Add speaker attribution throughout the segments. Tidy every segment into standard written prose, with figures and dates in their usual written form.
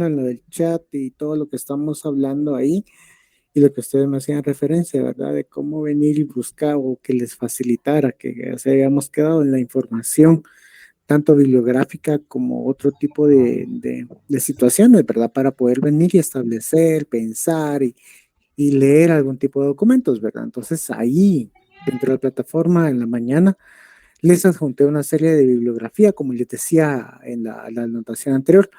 Speaker 1: en lo del chat y todo lo que estamos hablando ahí y lo que ustedes me hacían referencia, ¿verdad? De cómo venir y buscar o que les facilitara, que se hayamos quedado en la información, tanto bibliográfica como otro tipo de situaciones, ¿verdad? Para poder venir y establecer, pensar y leer algún tipo de documentos, ¿verdad? Entonces ahí, dentro de la plataforma, en la mañana, les adjunté una serie de bibliografía, como les decía en la anotación anterior.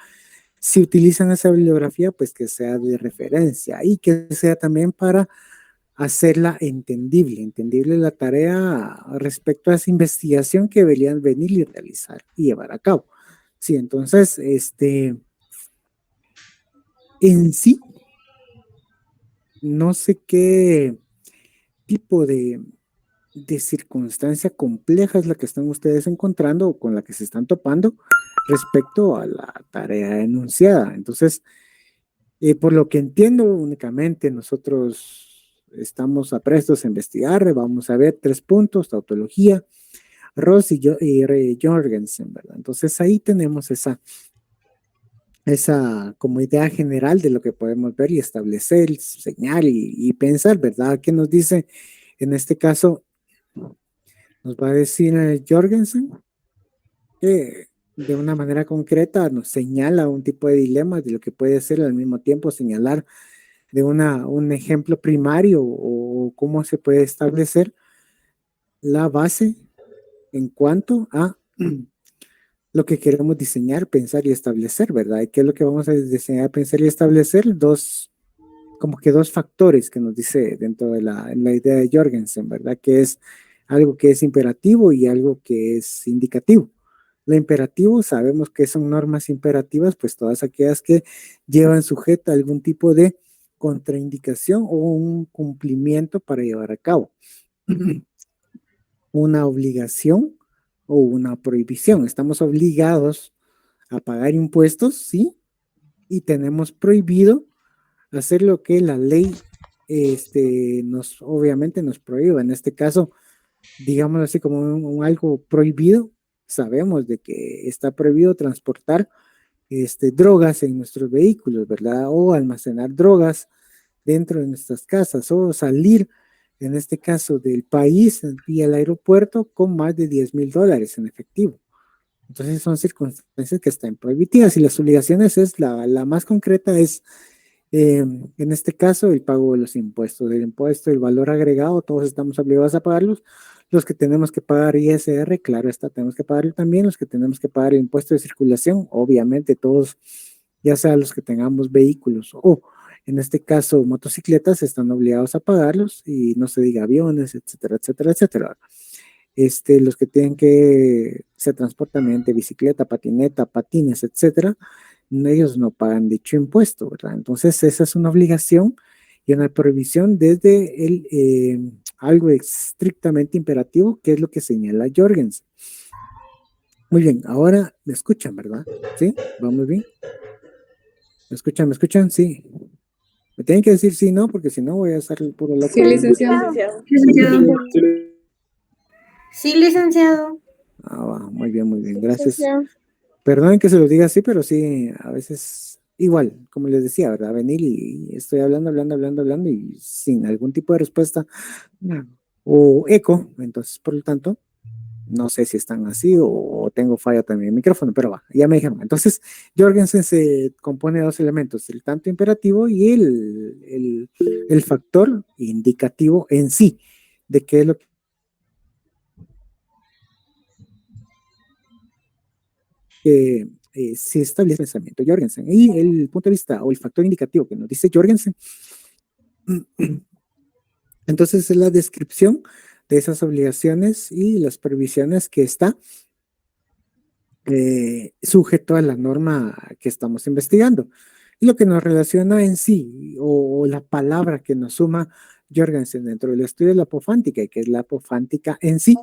Speaker 1: Si utilizan esa bibliografía, pues que sea de referencia y que sea también para hacerla entendible la tarea respecto a esa investigación que deberían venir y realizar y llevar a cabo. Sí, entonces, en sí, no sé qué tipo de circunstancia compleja es la que están ustedes encontrando o con la que se están topando respecto a la tarea enunciada. Entonces, por lo que entiendo, únicamente nosotros estamos aprestos a investigar, vamos a ver 3 puntos, tautología, Ross y Jorgensen, ¿verdad? Entonces ahí tenemos esa como idea general de lo que podemos ver y establecer, señal y pensar, ¿verdad? ¿Qué nos dice en este caso? Nos va a decir Jorgensen que de una manera concreta nos señala un tipo de dilema de lo que puede ser al mismo tiempo señalar de un ejemplo primario o cómo se puede establecer la base en cuanto a lo que queremos diseñar, pensar y establecer, ¿verdad? ¿Y qué es lo que vamos a diseñar, pensar y establecer? Como que dos factores que nos dice dentro de en la idea de Jorgensen, ¿verdad? Que es algo que es imperativo y algo que es indicativo. Lo imperativo, sabemos que son normas imperativas, pues todas aquellas que llevan sujeta algún tipo de contraindicación o un cumplimiento para llevar a cabo. Una obligación o una prohibición. Estamos obligados a pagar impuestos, ¿sí? Y tenemos prohibido hacer lo que la ley obviamente nos prohíbe. En este caso, digamos así como algo prohibido, sabemos de que está prohibido transportar drogas en nuestros vehículos, ¿verdad? O almacenar drogas dentro de nuestras casas o salir, en este caso, del país vía el aeropuerto con más de $10,000 en efectivo. Entonces son circunstancias que están prohibitivas y las obligaciones es la más concreta es en este caso, el pago de los impuestos, el impuesto, el valor agregado, todos estamos obligados a pagarlos. Los que tenemos que pagar ISR, claro está, tenemos que pagarlo también. Los que tenemos que pagar el impuesto de circulación, obviamente todos, ya sea los que tengamos vehículos o en este caso motocicletas, están obligados a pagarlos y no se diga aviones, etcétera, etcétera, etcétera. Los que tienen que se transportan mediante bicicleta, patineta, patines, etcétera, ellos no pagan dicho impuesto, ¿verdad? Entonces, esa es una obligación y una prohibición desde algo estrictamente imperativo, que es lo que señala Jorgens. Muy bien, ahora me escuchan, ¿verdad? ¿Sí? ¿Va muy bien? ¿Me escuchan? ¿Me escuchan? Sí. Me tienen que decir sí, no, porque si no voy a estar el puro loco.
Speaker 2: Sí, licenciado.
Speaker 3: Licenciado. Sí, licenciado.
Speaker 1: Va, muy bien, gracias. Perdonen que se los diga así, pero sí, a veces igual, como les decía, ¿verdad? Venir y estoy hablando y sin algún tipo de respuesta o eco, entonces por lo tanto, no sé si están así o tengo falla también en el micrófono, pero va, ya me dijeron. Entonces, Jorgensen se compone de 2 elementos, el tanto imperativo y el factor indicativo en sí, de qué es lo que se establece el pensamiento Jorgensen. Y el punto de vista o el factor indicativo que nos dice Jorgensen, entonces es la descripción de esas obligaciones y las previsiones que está sujeto a la norma que estamos investigando. Y lo que nos relaciona en sí, o la palabra que nos suma Jorgensen dentro del estudio de la apofántica, que es la apofántica en sí.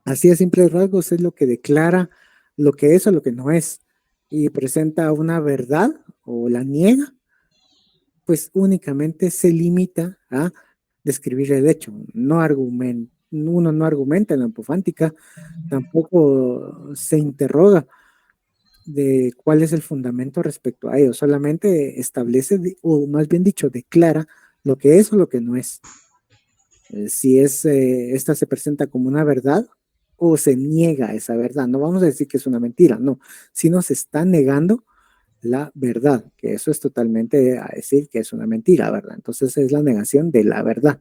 Speaker 1: Así a simples rasgos es lo que declara lo que es o lo que no es, y presenta una verdad o la niega, pues únicamente se limita a describir el hecho, no argumenta, uno no argumenta en la apofántica, tampoco se interroga de cuál es el fundamento respecto a ello, solamente establece, o más bien dicho, declara lo que es o lo que no es. Si esta se presenta como una verdad o se niega esa verdad. No vamos a decir que es una mentira, no, sino se está negando la verdad, que eso es totalmente a decir que es una mentira, ¿verdad? Entonces es la negación de la verdad.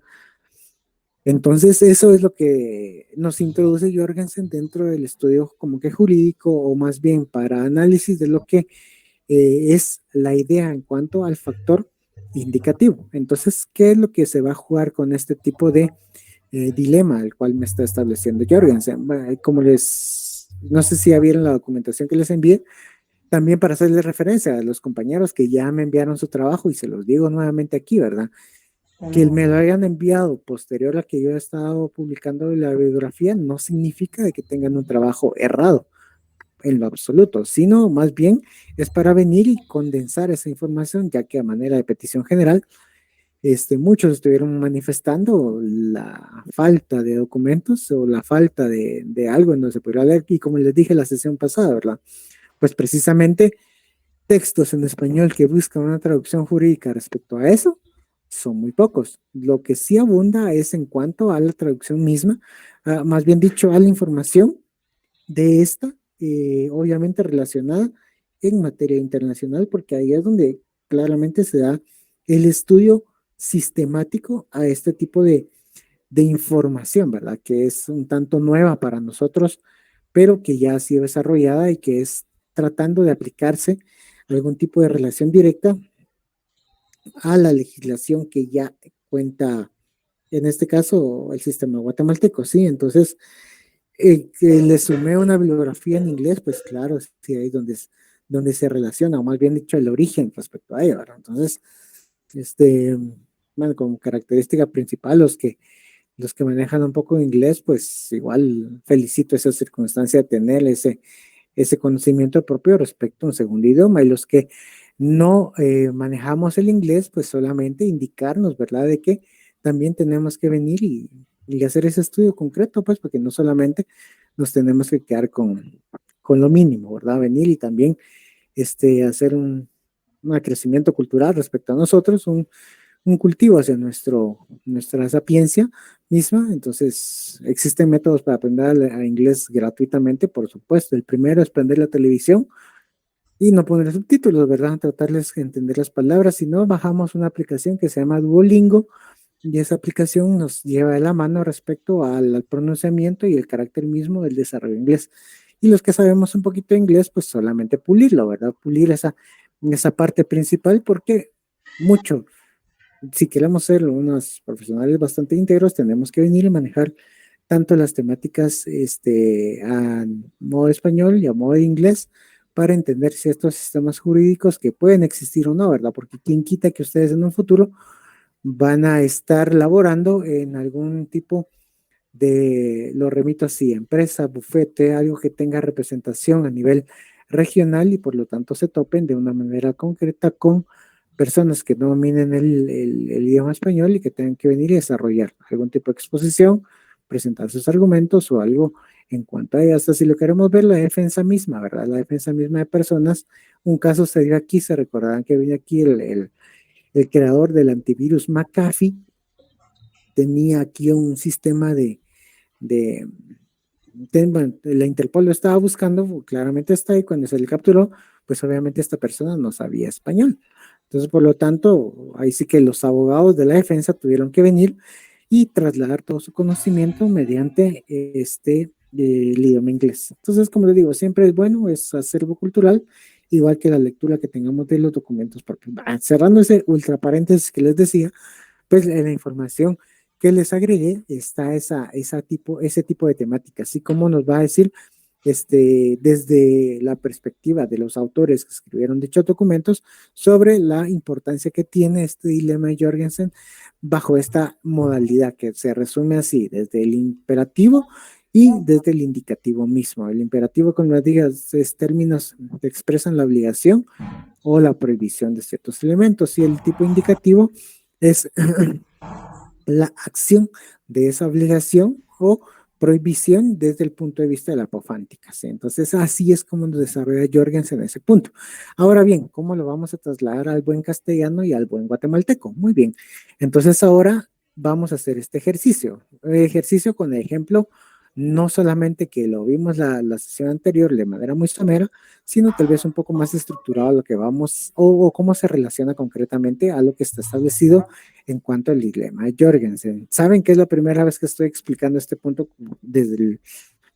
Speaker 1: Entonces eso es lo que nos introduce Jorgensen dentro del estudio como que jurídico o más bien para análisis de lo que es la idea en cuanto al factor indicativo. Entonces, ¿qué es lo que se va a jugar con este tipo de dilema al cual me está estableciendo Jorgensen? Como no sé si ya vieron la documentación que les envié, también para hacerles referencia a los compañeros que ya me enviaron su trabajo y se los digo nuevamente aquí, ¿verdad? Que me lo hayan enviado posterior a que yo he estado publicando la bibliografía no significa de que tengan un trabajo errado en lo absoluto, sino más bien es para venir y condensar esa información, ya que a manera de petición general, muchos estuvieron manifestando la falta de documentos o la falta de algo en donde se pudiera leer, y como les dije la sesión pasada, ¿verdad? Pues precisamente textos en español que buscan una traducción jurídica respecto a eso son muy pocos. Lo que sí abunda es en cuanto a la traducción misma, más bien dicho, a la información de esta, obviamente relacionada en materia internacional, porque ahí es donde claramente se da el estudio sistemático a este tipo de información, ¿verdad? Que es un tanto nueva para nosotros, pero que ya ha sido desarrollada y que es tratando de aplicarse algún tipo de relación directa a la legislación que ya cuenta, en este caso, el sistema guatemalteco, ¿sí? Entonces, que le sumé una bibliografía en inglés, pues claro, sí, ahí donde se relaciona, o más bien dicho, el origen respecto a ello, ¿verdad? Entonces, este, bueno, como característica principal, los que manejan un poco de inglés, pues igual felicito esa circunstancia de tener ese conocimiento propio respecto a un segundo idioma, y los que no manejamos el inglés, pues solamente indicarnos, ¿verdad? De que también tenemos que venir y hacer ese estudio concreto, pues, porque no solamente nos tenemos que quedar con lo mínimo, ¿verdad? Venir y también hacer un crecimiento cultural respecto a nosotros, un cultivo hacia nuestra sapiencia misma. Entonces, existen métodos para aprender a inglés gratuitamente, por supuesto. El primero es prender la televisión y no poner subtítulos, ¿verdad? Tratarles de entender las palabras. Si no, bajamos una aplicación que se llama Duolingo, y esa aplicación nos lleva de la mano respecto al pronunciamiento y el carácter mismo del desarrollo inglés. Y los que sabemos un poquito de inglés, pues solamente pulirlo, ¿verdad? Pulir esa parte principal, porque mucho, si queremos ser unos profesionales bastante íntegros, tenemos que venir y manejar tanto las temáticas a modo español y a modo de inglés para entender ciertos sistemas jurídicos que pueden existir o no, ¿verdad? Porque quién quita que ustedes en un futuro van a estar laborando en algún tipo de, lo remito así, empresa, bufete, algo que tenga representación a nivel regional, y por lo tanto se topen de una manera concreta con personas que no dominen el idioma español y que tengan que venir y desarrollar algún tipo de exposición, presentar sus argumentos o algo en cuanto a ellas. Hasta si lo queremos ver, la defensa misma, ¿verdad? La defensa misma de personas. Un caso se dio aquí, se recordarán que vino aquí el creador del antivirus McAfee, tenía aquí un sistema de bueno, la Interpol lo estaba buscando, claramente está ahí, cuando se le capturó, pues obviamente esta persona no sabía español. Entonces, por lo tanto, ahí sí que los abogados de la defensa tuvieron que venir y trasladar todo su conocimiento mediante el idioma inglés. Entonces, como les digo, siempre es bueno, es acervo cultural, igual que la lectura que tengamos de los documentos propios. Cerrando ese ultra paréntesis que les decía, pues en la información que les agregué está ese tipo de temática, así como nos va a decir desde la perspectiva de los autores que escribieron dichos documentos sobre la importancia que tiene este dilema de Jorgensen bajo esta modalidad que se resume así, desde el imperativo y desde el indicativo mismo. El imperativo, como les digo, es términos que expresan la obligación o la prohibición de ciertos elementos, y el tipo indicativo es la acción de esa obligación o prohibición desde el punto de vista de la apofántica, ¿sí? Entonces, así es como nos desarrolla Jorgensen en ese punto. Ahora bien, ¿cómo lo vamos a trasladar al buen castellano y al buen guatemalteco? Muy bien. Entonces, ahora vamos a hacer este ejercicio. Ejercicio con el ejemplo, no solamente que lo vimos la sesión anterior de manera muy somera, sino tal vez un poco más estructurado a lo que vamos, o cómo se relaciona concretamente a lo que está establecido en cuanto al dilema de Jorgensen. Saben que es la primera vez que estoy explicando este punto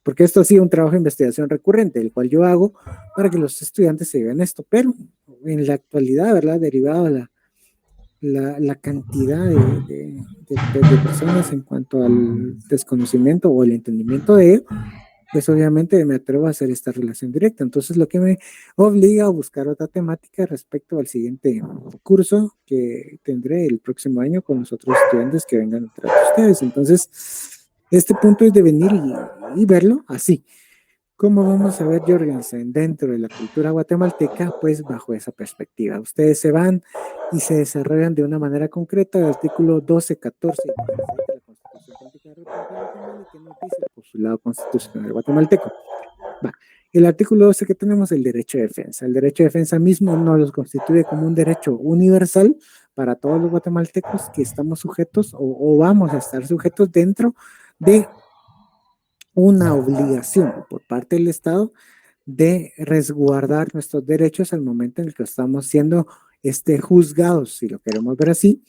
Speaker 1: porque esto ha sido un trabajo de investigación recurrente, el cual yo hago para que los estudiantes se vean esto, pero en la actualidad, ¿verdad? Derivado de la cantidad de personas en cuanto al desconocimiento o el entendimiento de ello, pues obviamente me atrevo a hacer esta relación directa. Entonces, lo que me obliga a buscar otra temática respecto al siguiente curso que tendré el próximo año con los otros estudiantes que vengan tras ustedes. Entonces, este punto es de venir y verlo así. ¿Cómo vamos a ver Jorgensen dentro de la cultura guatemalteca? Pues bajo esa perspectiva. Ustedes se van y se desarrollan de una manera concreta el artículo 12, 14 y 16 de la Constitución Política de la República de Guatemala, que nos dice el postulado constitucional guatemalteco. Va. El artículo 12 que tenemos, el derecho de defensa. El derecho de defensa mismo nos los constituye como un derecho universal para todos los guatemaltecos que estamos sujetos o vamos a estar sujetos dentro de una obligación por parte del Estado de resguardar nuestros derechos al momento en el que estamos siendo juzgados, si lo queremos ver así,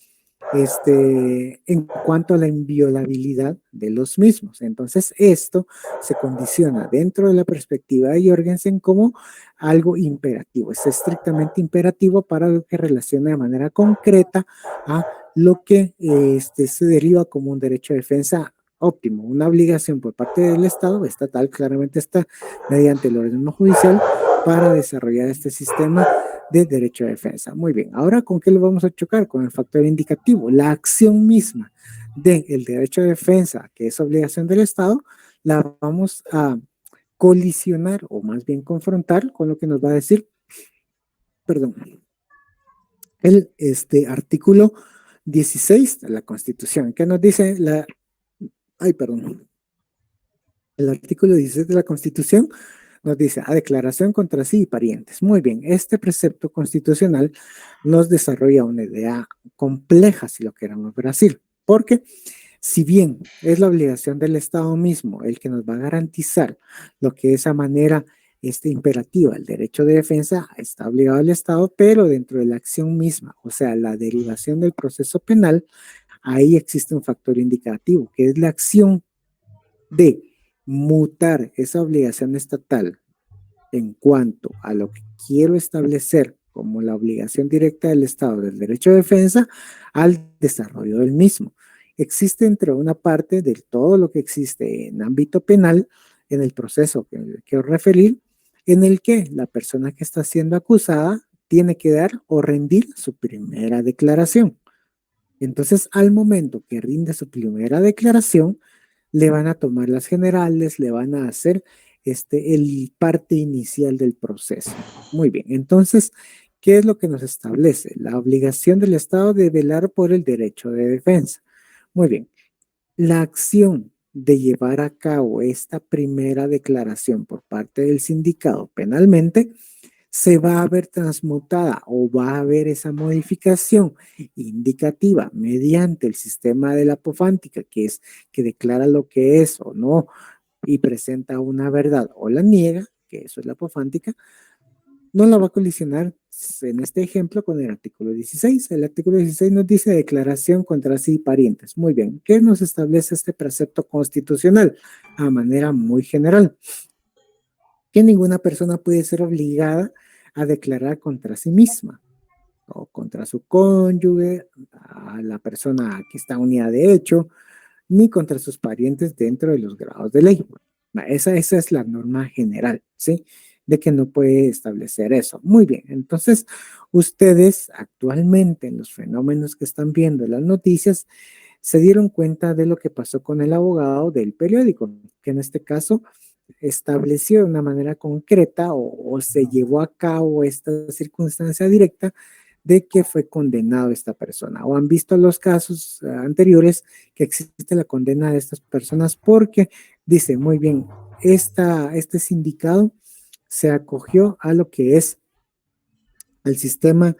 Speaker 1: en cuanto a la inviolabilidad de los mismos. Entonces, esto se condiciona dentro de la perspectiva de Jorgensen como algo imperativo, es estrictamente imperativo para lo que relaciona de manera concreta a lo que se deriva como un derecho de defensa óptimo, una obligación por parte del Estado estatal, claramente está mediante el organismo judicial para desarrollar este sistema de derecho de defensa. Muy bien, ahora ¿con qué lo vamos a chocar? Con el factor indicativo, la acción misma del derecho de defensa, que es obligación del Estado, la vamos a colisionar o más bien confrontar con lo que nos va a decir, perdón, el artículo 16 de la Constitución, que nos dice el artículo 16 de la Constitución nos dice a declaración contra sí y parientes. Muy bien, este precepto constitucional nos desarrolla una idea compleja, si lo queremos ver así, porque si bien es la obligación del Estado mismo el que nos va a garantizar lo que es a manera imperativa, el derecho de defensa está obligado al Estado, pero dentro de la acción misma, o sea, la derivación del proceso penal, ahí existe un factor indicativo, que es la acción de mutar esa obligación estatal en cuanto a lo que quiero establecer como la obligación directa del Estado del derecho de defensa al desarrollo del mismo. Existe entre una parte de todo lo que existe en ámbito penal, en el proceso que quiero referir, en el que la persona que está siendo acusada tiene que dar o rendir su primera declaración. Entonces, al momento que rinde su primera declaración, le van a tomar las generales, le van a hacer el parte inicial del proceso. Muy bien, entonces, ¿qué es lo que nos establece? La obligación del Estado de velar por el derecho de defensa. Muy bien, la acción de llevar a cabo esta primera declaración por parte del sindicado penalmente se va a ver transmutada o va a haber esa modificación indicativa mediante el sistema de la apofántica, que es que declara lo que es o no y presenta una verdad o la niega, que eso es la apofántica, no la va a colisionar en este ejemplo con el artículo 16. El artículo 16 nos dice declaración contra sí y parientes. Muy bien, ¿qué nos establece este precepto constitucional? A manera muy general, que ninguna persona puede ser obligada a declarar contra sí misma o contra su cónyuge, a la persona que está unida de hecho, ni contra sus parientes dentro de los grados de ley. Esa es la norma general, ¿sí? De que no puede establecer eso. Muy bien, entonces ustedes actualmente en los fenómenos que están viendo en las noticias se dieron cuenta de lo que pasó con el abogado del periódico, que en este caso estableció de una manera concreta o se llevó a cabo esta circunstancia directa de que fue condenado esta persona. O han visto los casos anteriores que existe la condena de estas personas porque Dice, muy bien, este sindicado se acogió a lo que es el sistema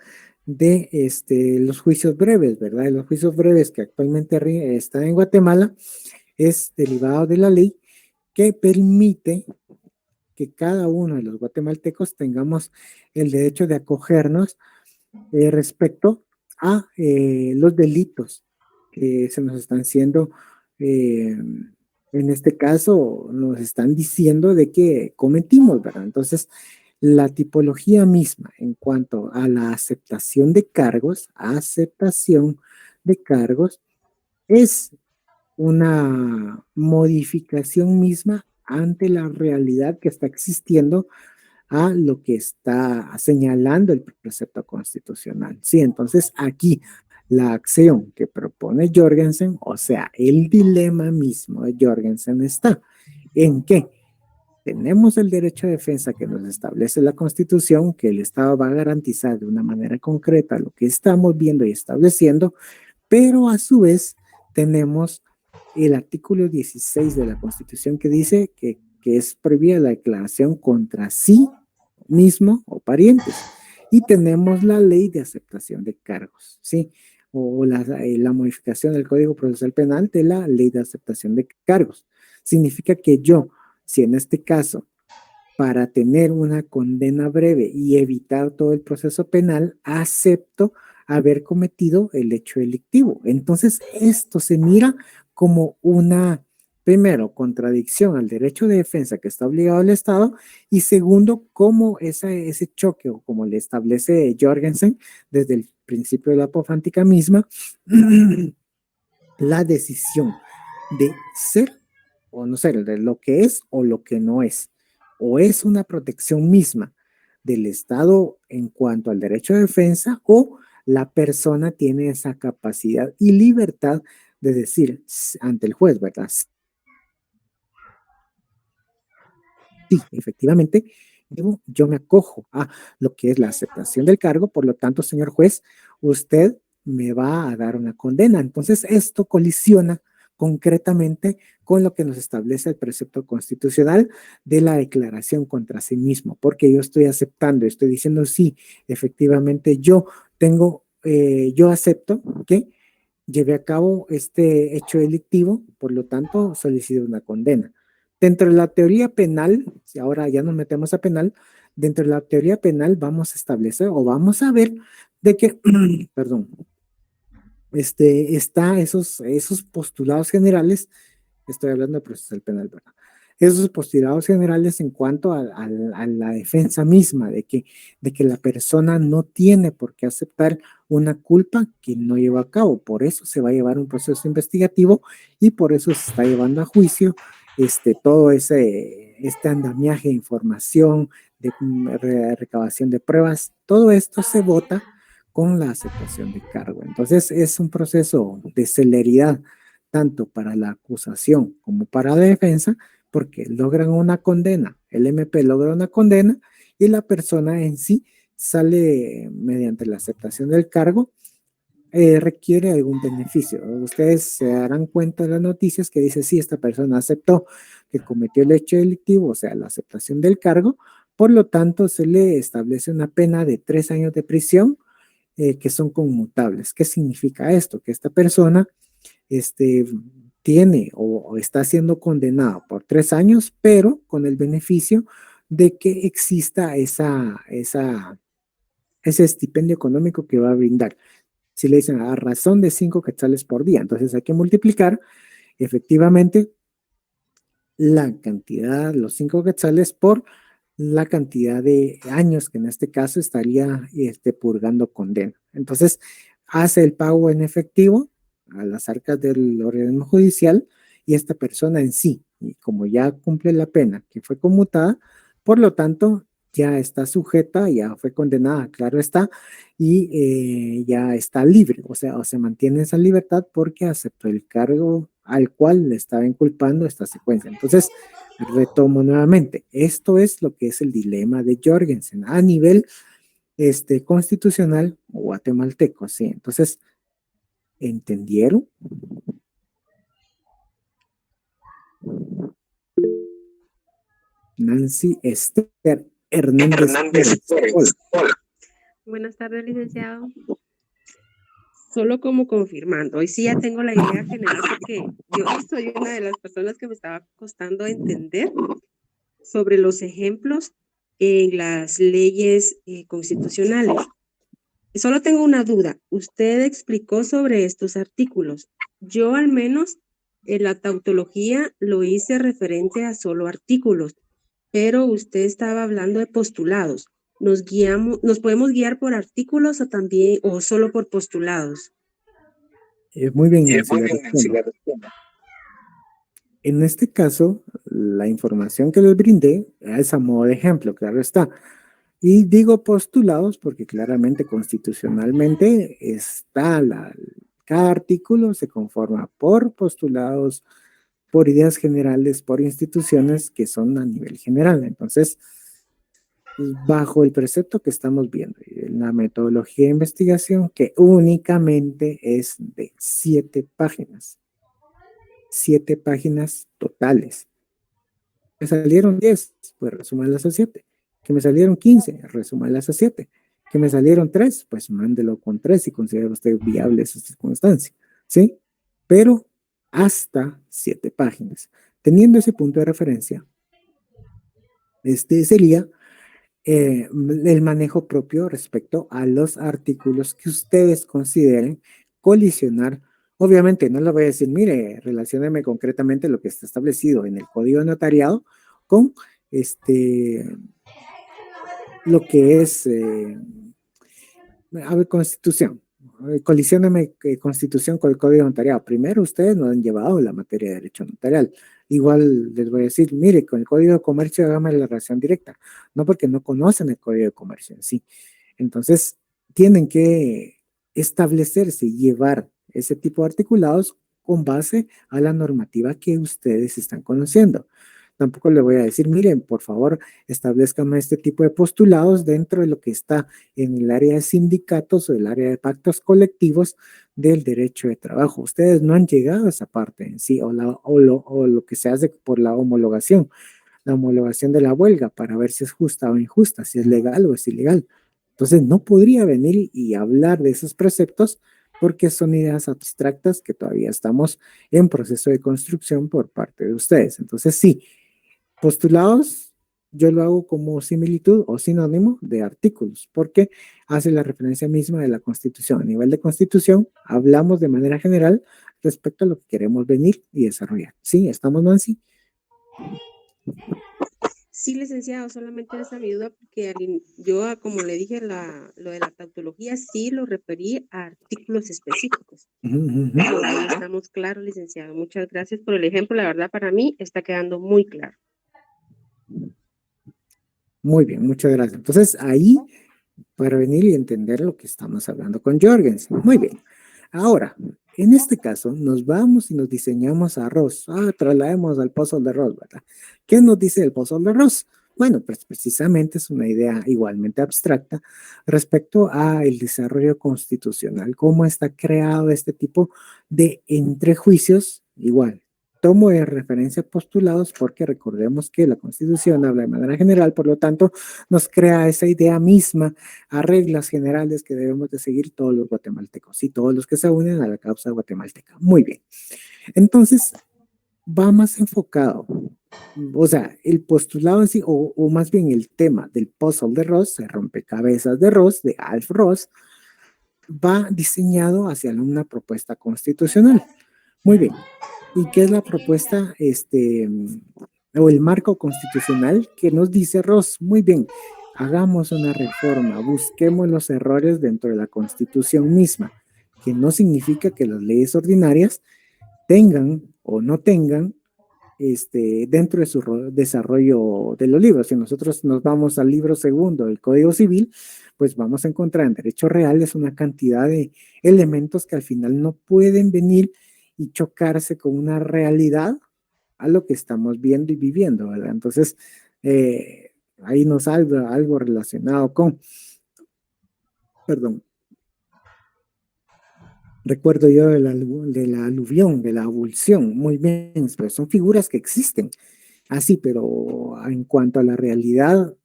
Speaker 1: de los juicios breves, ¿verdad? Los juicios breves que actualmente están en Guatemala es derivado de la ley que permite que cada uno de los guatemaltecos tengamos el derecho de acogernos respecto a los delitos que se nos están siendo, en este caso, nos están diciendo de que cometimos, ¿verdad? Entonces, la tipología misma en cuanto a la aceptación de cargos es una modificación misma ante la realidad que está existiendo a lo que está señalando el precepto constitucional. Sí, entonces aquí la acción que propone Jorgensen, o sea, el dilema mismo de Jorgensen está en que tenemos el derecho de defensa que nos establece la Constitución, que el Estado va a garantizar de una manera concreta lo que estamos viendo y estableciendo, pero a su vez tenemos el artículo 16 de la Constitución que dice que es prohibida la declaración contra sí mismo o parientes. Y tenemos la ley de aceptación de cargos, ¿sí? O la modificación del Código Procesal Penal de la ley de aceptación de cargos. Significa que yo, si en este caso, para tener una condena breve y evitar todo el proceso penal, acepto haber cometido el hecho delictivo. Entonces, esto se mira como una, primero, contradicción al derecho de defensa que está obligado el Estado y segundo, como ese choque o como le establece Jorgensen desde el principio de la apofántica misma, la decisión de ser o no ser, de lo que es o lo que no es, o es una protección misma del Estado en cuanto al derecho de defensa o la persona tiene esa capacidad y libertad de decir ante el juez, ¿verdad? Sí, efectivamente, yo me acojo a lo que es la aceptación del cargo, por lo tanto, señor juez, usted me va a dar una condena. Entonces, esto colisiona concretamente con lo que nos establece el precepto constitucional de la declaración contra sí mismo, porque yo estoy aceptando, estoy diciendo, sí, efectivamente, yo acepto que llevé a cabo este hecho delictivo, por lo tanto, solicito una condena. Dentro de la teoría penal, si ahora ya nos metemos a penal, dentro de la teoría penal vamos a establecer o vamos a ver de que, perdón, está esos postulados generales, estoy hablando de procesal penal, ¿verdad? Esos postulados generales en cuanto a la defensa misma, de que la persona no tiene por qué aceptar una culpa que no lleva a cabo. Por eso se va a llevar un proceso investigativo y por eso se está llevando a juicio todo este andamiaje de información, de recabación de pruebas. Todo esto se vota con la aceptación de cargo. Entonces es un proceso de celeridad tanto para la acusación como para la defensa, porque logran una condena, el MP logra una condena y la persona en sí sale mediante la aceptación del cargo, requiere algún beneficio. Ustedes se darán cuenta de las noticias que dice, sí, esta persona aceptó que cometió el hecho delictivo, o sea, la aceptación del cargo, por lo tanto se le establece una pena de 3 años de prisión que son conmutables. ¿Qué significa esto? Que esta persona este, tiene o está siendo condenado por 3 años, pero con el beneficio de que exista ese estipendio económico que va a brindar. Si le dicen a razón de 5 quetzales por día, entonces hay que multiplicar efectivamente la cantidad, los 5 quetzales por la cantidad de años que en este caso estaría purgando condena. Entonces, hace el pago en efectivo a las arcas del organismo judicial y esta persona en sí, y como ya cumple la pena que fue conmutada, por lo tanto, ya está sujeta, ya fue condenada, claro está, y ya está libre, o sea, o se mantiene esa libertad porque aceptó el cargo al cual le estaba inculpando esta secuencia. Entonces, retomo nuevamente, esto es lo que es el dilema de Jorgensen a nivel constitucional guatemalteco, ¿sí? Entonces, ¿entendieron? Nancy Esther Hernández Pérez. Hola.
Speaker 2: Buenas tardes, licenciado. Solo como confirmando, hoy sí ya tengo la idea general porque yo soy una de las personas que me estaba costando entender sobre los ejemplos en las leyes constitucionales. Solo tengo una duda. Usted explicó sobre estos artículos. Yo al menos en la tautología lo hice referente a solo artículos, pero usted estaba hablando de postulados. ¿Nos podemos guiar por artículos o también, o solo por postulados?
Speaker 1: Muy bien, Nancy, en este caso, la información que les brindé es a modo de ejemplo, claro está. Y digo postulados porque claramente constitucionalmente está cada artículo se conforma por postulados, por ideas generales, por instituciones que son a nivel general. Entonces, bajo el precepto que estamos viendo, la metodología de investigación que únicamente es de 7 páginas. 7 páginas totales. Me salieron 10, pues resúmalas a 7. Que me salieron 15, resúmalas a 7. Que me salieron 3, pues mándelo con 3 si considera usted viable esa circunstancia. ¿Sí? Pero hasta 7 páginas. Teniendo ese punto de referencia, este sería el manejo propio respecto a los artículos que ustedes consideren colisionar. Obviamente, no le voy a decir, mire, relacióneme concretamente lo que está establecido en el Código de Notariado con lo que es Constitución. Colisioneme Constitución con el Código de Notariado. Primero, ustedes no han llevado la materia de derecho notarial. Igual les voy a decir, mire, con el Código de Comercio hágame la relación directa. No porque no conocen el Código de Comercio en sí. Entonces, tienen que establecerse y llevar ese tipo de articulados con base a la normativa que ustedes están conociendo. Tampoco le voy a decir, miren, por favor, establezcan este tipo de postulados dentro de lo que está en el área de sindicatos o el área de pactos colectivos del derecho de trabajo. Ustedes no han llegado a esa parte en sí, o lo que se hace por la homologación de la huelga para ver si es justa o injusta, si es legal o es ilegal. Entonces, no podría venir y hablar de esos preceptos porque son ideas abstractas que todavía estamos en proceso de construcción por parte de ustedes. Entonces, sí, postulados, yo lo hago como similitud o sinónimo de artículos, porque hace la referencia misma de la Constitución. A nivel de Constitución, hablamos de manera general respecto a lo que queremos venir y desarrollar. ¿Sí? ¿Estamos, Nancy?
Speaker 2: Sí, licenciado, solamente esa mi duda, porque yo, como le dije, lo de la tautología sí lo referí a artículos específicos. Pero ahí estamos claros, licenciado. Muchas gracias por el ejemplo. La verdad, para mí está quedando muy claro.
Speaker 1: Muy bien, muchas gracias. Entonces, ahí, para venir y entender lo que estamos hablando con Jorgensen. Muy bien. Ahora, en este caso, nos vamos y nos diseñamos a Ross. Traslademos al puzzle de Ross, ¿verdad? ¿Qué nos dice el puzzle de Ross? Bueno, pues precisamente es una idea igualmente abstracta respecto a el desarrollo constitucional, cómo está creado este tipo de entrejuicios, igual. Tomo de referencia postulados porque recordemos que la Constitución habla de manera general, por lo tanto, nos crea esa idea misma a reglas generales que debemos de seguir todos los guatemaltecos y todos los que se unen a la causa guatemalteca. Muy bien. Entonces, va más enfocado, o sea, el postulado en sí, o más bien el tema del puzzle de Ross, el rompecabezas de Ross, de Alf Ross, va diseñado hacia una propuesta constitucional. Muy bien. ¿Y qué es la propuesta, o el marco constitucional que nos dice Ross? Muy bien, hagamos una reforma, busquemos los errores dentro de la Constitución misma, que no significa que las leyes ordinarias tengan o no tengan dentro de su desarrollo de los libros. Si nosotros nos vamos al libro segundo del Código Civil, pues vamos a encontrar en derecho real es una cantidad de elementos que al final no pueden venir y chocarse con una realidad a lo que estamos viendo y viviendo, ¿verdad? Entonces, ahí nos salga algo relacionado con, perdón, recuerdo yo de la aluvión, de la abulsión, muy bien, pero son figuras que existen así, pero en cuanto a la realidad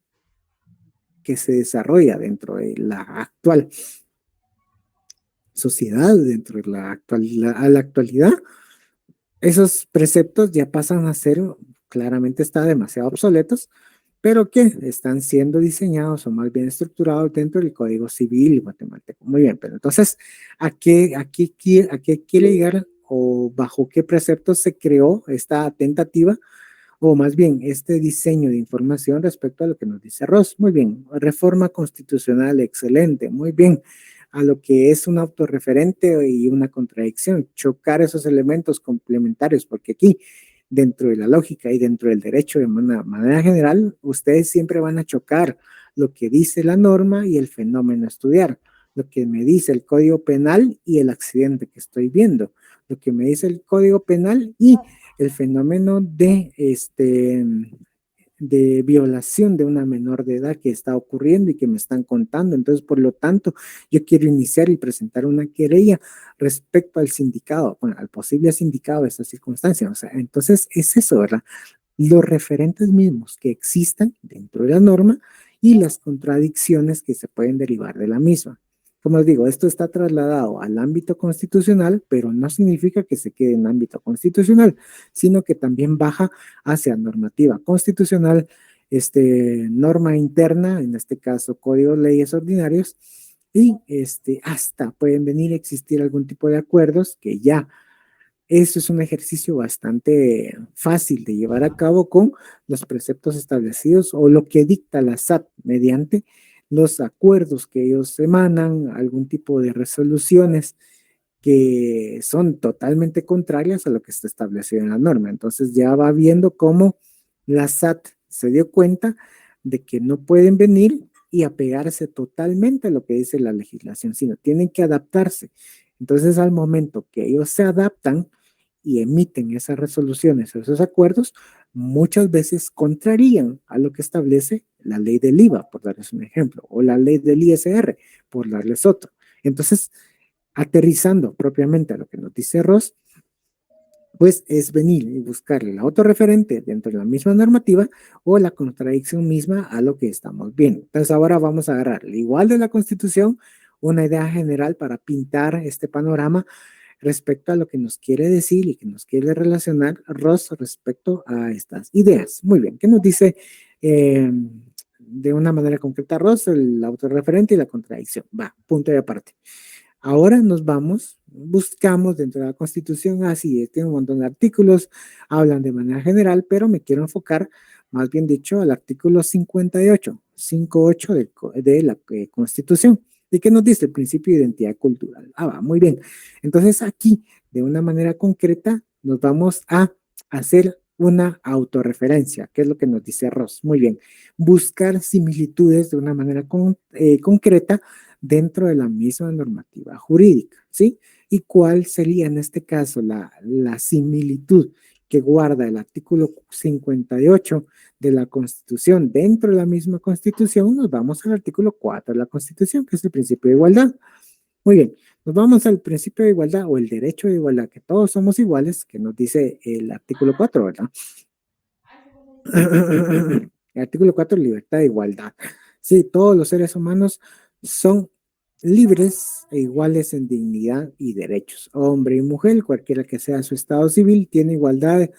Speaker 1: que se desarrolla dentro de la actual sociedad, dentro de a la actualidad, esos preceptos ya pasan a ser, claramente está demasiado obsoletos, pero que están siendo diseñados o más bien estructurados dentro del Código Civil guatemalteco. Muy bien, pero entonces, ¿a qué quiere llegar o bajo qué preceptos se creó esta tentativa o más bien este diseño de información respecto a lo que nos dice Ross? Muy bien, reforma constitucional, excelente, muy bien. A lo que es un autorreferente y una contradicción, chocar esos elementos complementarios, porque aquí dentro de la lógica y dentro del derecho de manera general, ustedes siempre van a chocar lo que dice la norma y el fenómeno a estudiar, lo que me dice el Código Penal y el accidente que estoy viendo, lo que me dice el Código Penal y el fenómeno de violación de una menor de edad que está ocurriendo y que me están contando. Entonces, por lo tanto, yo quiero iniciar y presentar una querella respecto al sindicado, bueno, al posible sindicado de esta circunstancia. O sea, entonces es eso, ¿verdad? Los referentes mismos que existan dentro de la norma y las contradicciones que se pueden derivar de la misma. Como les digo, esto está trasladado al ámbito constitucional, pero no significa que se quede en ámbito constitucional, sino que también baja hacia normativa constitucional, norma interna, en este caso códigos, leyes ordinarios, y hasta pueden venir a existir algún tipo de acuerdos que ya eso es un ejercicio bastante fácil de llevar a cabo con los preceptos establecidos o lo que dicta la SAT mediante los acuerdos que ellos emanan, algún tipo de resoluciones que son totalmente contrarias a lo que está establecido en la norma. Entonces ya va viendo cómo la SAT se dio cuenta de que no pueden venir y apegarse totalmente a lo que dice la legislación, sino tienen que adaptarse. Entonces al momento que ellos se adaptan y emiten esas resoluciones o esos acuerdos, muchas veces contrarían a lo que establece la ley del IVA, por darles un ejemplo, o la ley del ISR, por darles otro. Entonces, aterrizando propiamente a lo que nos dice Ross, pues es venir y buscarle la autorreferente dentro de la misma normativa o la contradicción misma a lo que estamos viendo. Entonces ahora vamos a agarrar igual de la Constitución, una idea general para pintar este panorama respecto a lo que nos quiere decir y que nos quiere relacionar Ross respecto a estas ideas. Muy bien, ¿qué nos dice de una manera concreta Ross? El autorreferente y la contradicción. Va, punto de aparte. Ahora nos vamos, buscamos dentro de la Constitución, así tiene un montón de artículos, hablan de manera general, pero me quiero enfocar, más bien dicho, al artículo 58, 58 de la Constitución. ¿Y qué nos dice el principio de identidad cultural? Ah, va, muy bien. Entonces aquí, de una manera concreta, nos vamos a hacer una autorreferencia, que es lo que nos dice Ross. Muy bien. Buscar similitudes de una manera concreta dentro de la misma normativa jurídica, ¿sí? ¿Y cuál sería en este caso la similitud que guarda el artículo 58 de la Constitución dentro de la misma Constitución? Nos vamos al artículo 4 de la Constitución, que es el principio de igualdad. Muy bien, nos vamos al principio de igualdad o el derecho de igualdad, que todos somos iguales, que nos dice el artículo 4, ¿verdad? El artículo 4, libertad de igualdad. Sí, todos los seres humanos son libres e iguales en dignidad y derechos. Hombre y mujer, cualquiera que sea su estado civil, tiene igualdad,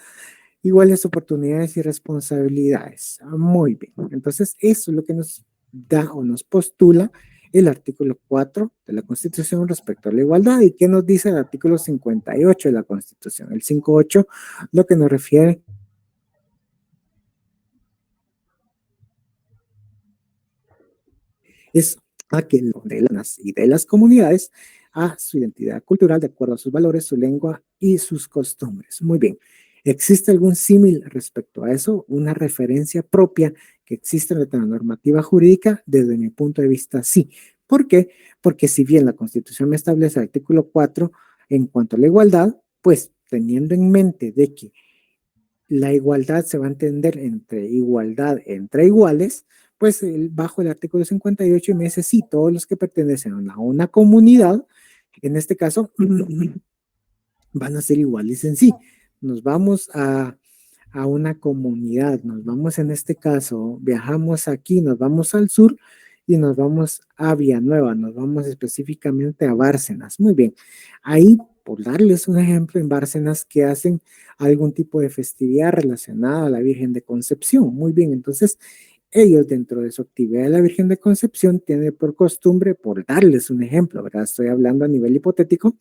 Speaker 1: iguales oportunidades y responsabilidades. Muy bien. Entonces, eso es lo que nos da o nos postula el artículo 4 de la Constitución respecto a la igualdad. ¿Y qué nos dice el artículo 58 de la Constitución? El 58 lo que nos refiere es a que de las y de las comunidades a su identidad cultural de acuerdo a sus valores, su lengua y sus costumbres. Muy bien. ¿Existe algún símil respecto a eso? Una referencia propia que existe en la normativa jurídica, desde mi punto de vista, sí. ¿Por qué? Porque si bien la Constitución me establece el artículo 4 en cuanto a la igualdad, pues teniendo en mente de que la igualdad se va a entender entre igualdad entre iguales, pues bajo el artículo 58 y me dice, sí, todos los que pertenecen a una comunidad, en este caso, van a ser iguales en sí. Nos vamos a una comunidad. Nos vamos en este caso, viajamos aquí, nos vamos al sur y nos vamos a Villanueva, nos vamos específicamente a Bárcenas. Muy bien, ahí por darles un ejemplo, en Bárcenas que hacen algún tipo de festividad relacionada a la Virgen de Concepción. Muy bien, entonces ellos dentro de su actividad de la Virgen de Concepción tienen por costumbre, por darles un ejemplo, ¿verdad? Estoy hablando a nivel hipotético,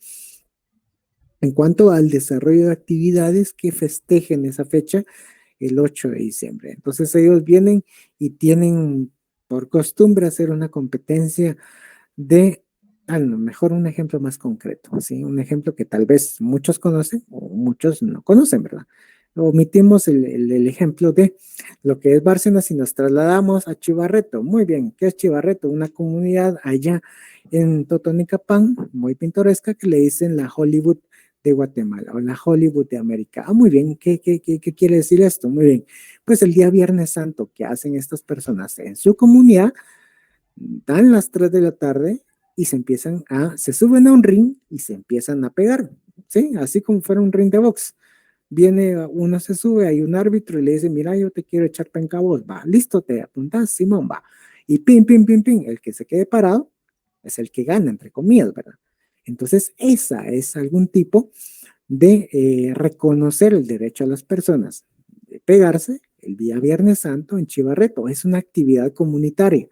Speaker 1: en cuanto al desarrollo de actividades que festejen esa fecha, el 8 de diciembre. Entonces ellos vienen y tienen por costumbre hacer una competencia de, a lo mejor un ejemplo más concreto, ¿sí? Un ejemplo que tal vez muchos conocen o muchos no conocen, ¿verdad? Omitimos el ejemplo de lo que es Bárcenas y nos trasladamos a Chivarreto. Muy bien, ¿qué es Chivarreto? Una comunidad allá en Totonicapán, muy pintoresca, que le dicen la Hollywood de Guatemala o la Hollywood de América. Ah, muy bien, ¿qué quiere decir esto? Muy bien, pues el día Viernes Santo que hacen estas personas en su comunidad, dan las 3 de la tarde y se suben a un ring y se empiezan a pegar, ¿sí? Así como fuera un ring de box. Viene, uno se sube, hay un árbitro y le dice, mira, yo te quiero echar penca a vos, va, listo, te apuntas, Simón, va. Y pim, pim, pim, pim, el que se quede parado es el que gana, entre comillas, ¿verdad? Entonces, esa es algún tipo de reconocer el derecho a las personas de pegarse el día Viernes Santo en Chivarreto. Es una actividad comunitaria.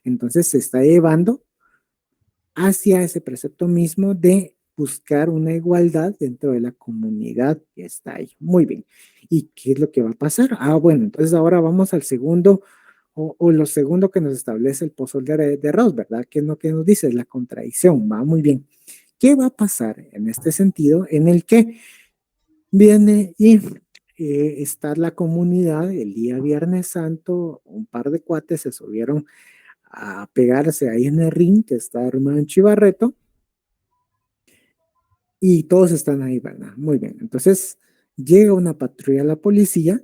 Speaker 1: Entonces, se está llevando hacia ese precepto mismo de buscar una igualdad dentro de la comunidad que está ahí. Muy bien. ¿Y qué es lo que va a pasar? Ah, bueno, entonces ahora vamos al segundo o lo segundo que nos establece el pozol de Ross, ¿verdad? ¿Qué es lo que nos dice? La contradicción, va muy bien. ¿Qué va a pasar en este sentido en el que viene y está la comunidad el día Viernes Santo, un par de cuates se subieron a pegarse ahí en el ring que está armado en Chivarreto y todos están ahí, ¿verdad? Muy bien. Entonces llega una patrulla de la policía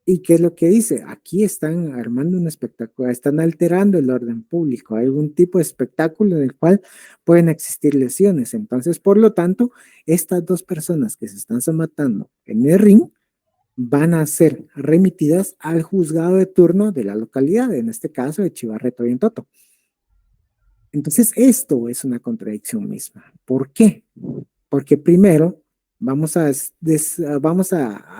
Speaker 1: y ¿qué es lo que dice? Aquí están armando un espectáculo, están alterando el orden público, hay algún tipo de espectáculo en el cual pueden existir lesiones. Entonces, por lo tanto, estas dos personas que se están matando en el ring van a ser remitidas al juzgado de turno de la localidad, en este caso de Chivarreto y en Toto. Entonces, esto es una contradicción misma. ¿Por qué? Porque primero vamos a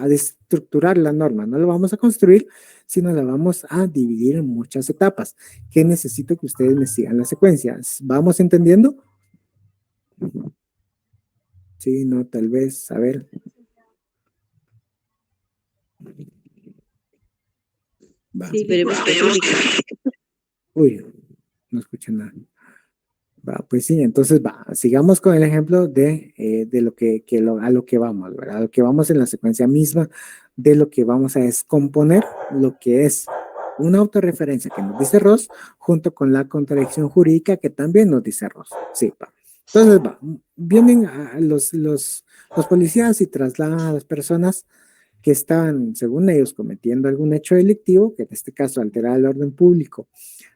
Speaker 1: destructurar la norma, no la vamos a construir, sino la vamos a dividir en muchas etapas. ¿Qué necesito que ustedes me sigan la secuencia? ¿Vamos entendiendo? Sí, no, tal vez, a ver. Va.
Speaker 2: Sí, esperemos que
Speaker 1: Uy, no escuché nada. Va, pues sí, entonces va, sigamos con el ejemplo de lo a lo que vamos, ¿verdad? A lo que vamos en la secuencia misma de lo que vamos a descomponer, lo que es una autorreferencia que nos dice Ross, junto con la contradicción jurídica que también nos dice Ross. Sí, va. Entonces va, vienen los policías y trasladan a las personas que estaban, según ellos, cometiendo algún hecho delictivo, que en este caso alteraba el orden público